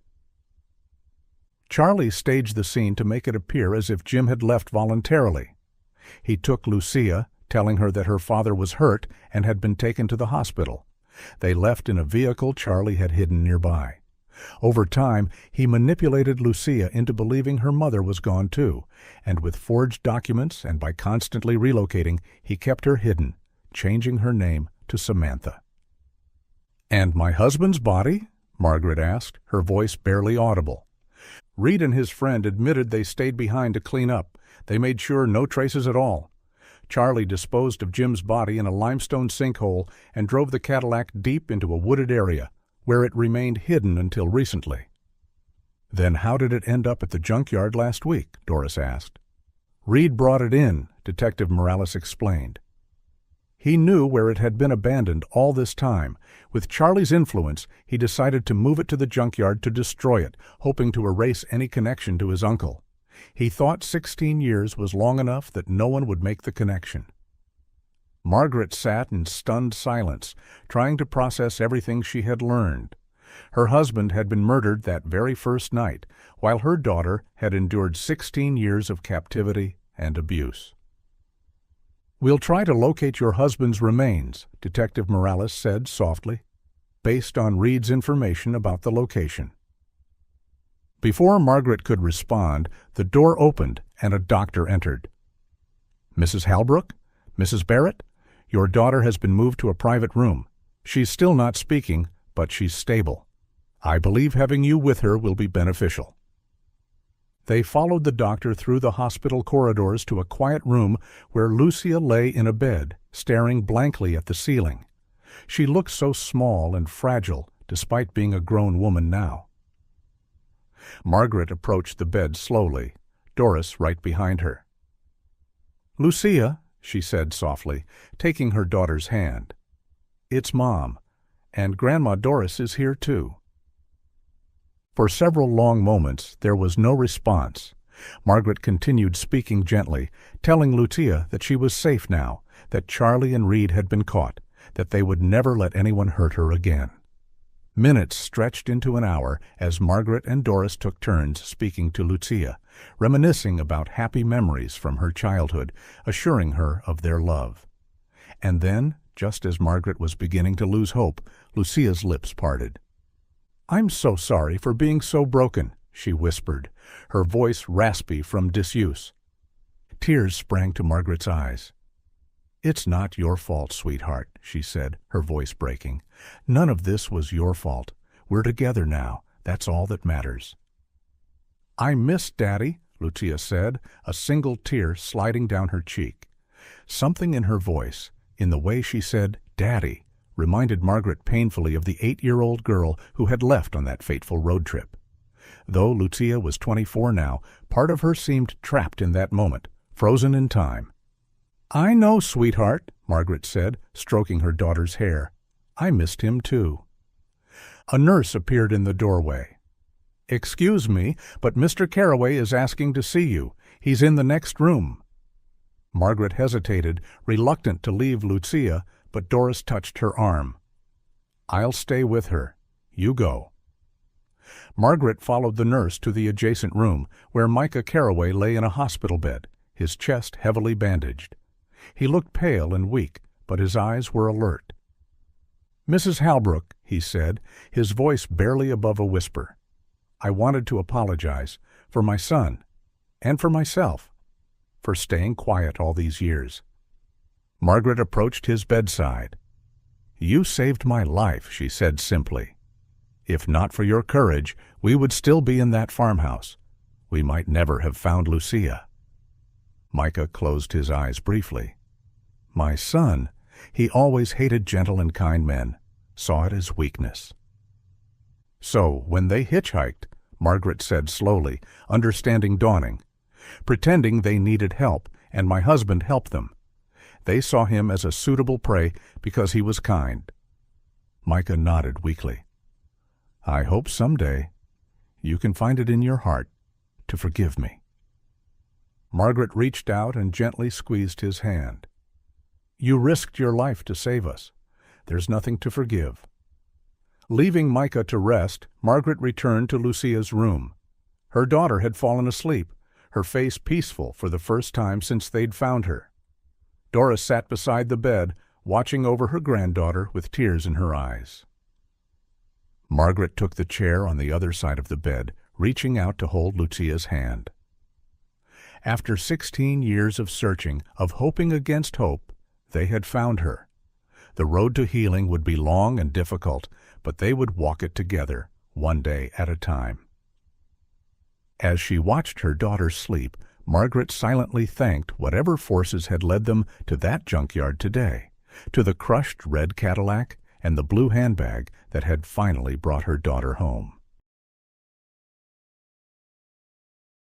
[SPEAKER 1] "Charlie staged the scene to make it appear as if Jim had left voluntarily. He took Lucia, telling her that her father was hurt and had been taken to the hospital. They left in a vehicle Charlie had hidden nearby. Over time, he manipulated Lucia into believing her mother was gone too, and with forged documents and by constantly relocating, he kept her hidden, changing her name to Samantha." "And my husband's body?" Margaret asked, her voice barely audible. "Reed and his friend admitted they stayed behind to clean up. They made sure no traces at all. Charlie disposed of Jim's body in a limestone sinkhole and drove the Cadillac deep into a wooded area, where it remained hidden until recently." "Then how did it end up at the junkyard last week?" Doris asked. "Reed brought it in," Detective Morales explained. "He knew where it had been abandoned all this time. With Charlie's influence, he decided to move it to the junkyard to destroy it, hoping to erase any connection to his uncle. He thought 16 years was long enough that no one would make the connection." Margaret sat in stunned silence, trying to process everything she had learned. Her husband had been murdered that very first night, while her daughter had endured 16 years of captivity and abuse. "We'll try to locate your husband's remains," Detective Morales said softly, "based on Reed's information about the location." Before Margaret could respond, the door opened and a doctor entered. "Mrs. Halbrook? Mrs. Barrett? Your daughter has been moved to a private room. She's still not speaking, but she's stable. I believe having you with her will be beneficial." They followed the doctor through the hospital corridors to a quiet room where Lucia lay in a bed, staring blankly at the ceiling. She looked so small and fragile, despite being a grown woman now. Margaret approached the bed slowly, Doris right behind her. "Lucia," she said softly, taking her daughter's hand. "It's Mom, and Grandma Doris is here too." For several long moments there was no response. Margaret continued speaking gently, telling Lucia that she was safe now, that Charlie and Reed had been caught, that they would never let anyone hurt her again. Minutes stretched into an hour as Margaret and Doris took turns speaking to Lucia, reminiscing about happy memories from her childhood, assuring her of their love. And then, just as Margaret was beginning to lose hope, Lucia's lips parted. "I'm so sorry for being so broken," she whispered, her voice raspy from disuse. Tears sprang to Margaret's eyes. "It's not your fault, sweetheart," she said, her voice breaking. "None of this was your fault. We're together now. That's all that matters." "I miss Daddy," Lucia said, a single tear sliding down her cheek. Something in her voice, in the way she said "Daddy," reminded Margaret painfully of the 8-year-old girl who had left on that fateful road trip. Though Lucia was 24 now, part of her seemed trapped in that moment, frozen in time. "I know, sweetheart," Margaret said, stroking her daughter's hair. I missed him too. A nurse appeared in the doorway. "Excuse me, but Mr. Carraway is asking to see you. He's in the next room." Margaret hesitated, reluctant to leave Lucia, but Doris touched her arm. "I'll stay with her. You go." Margaret followed the nurse to the adjacent room, where Micah Carraway lay in a hospital bed, his chest heavily bandaged. He looked pale and weak, but his eyes were alert. "Mrs. Halbrook," he said, his voice barely above a whisper, "I wanted to apologize for my son and for myself, for staying quiet all these years." Margaret approached his bedside. "You saved my life," she said simply. "If not for your courage, we would still be in that farmhouse. We might never have found Lucia." Micah closed his eyes briefly. "My son, he always hated gentle and kind men, saw it as weakness." "So, when they hitchhiked," Margaret said slowly, understanding dawning, "pretending they needed help, and my husband helped them. They saw him as a suitable prey because he was kind." Micah nodded weakly. "I hope someday you can find it in your heart to forgive me." Margaret reached out and gently squeezed his hand. "You risked your life to save us. There's nothing to forgive." Leaving Micah to rest, Margaret returned to Lucia's room. Her daughter had fallen asleep, her face peaceful for the first time since they'd found her. Doris sat beside the bed, watching over her granddaughter with tears in her eyes. Margaret took the chair on the other side of the bed, reaching out to hold Lucia's hand. After 16 years of searching, of hoping against hope, they had found her. The road to healing would be long and difficult, but they would walk it together, one day at a time. As she watched her daughter sleep, Margaret silently thanked whatever forces had led them to that junkyard today, to the crushed red Cadillac and the blue handbag that had finally brought her daughter home.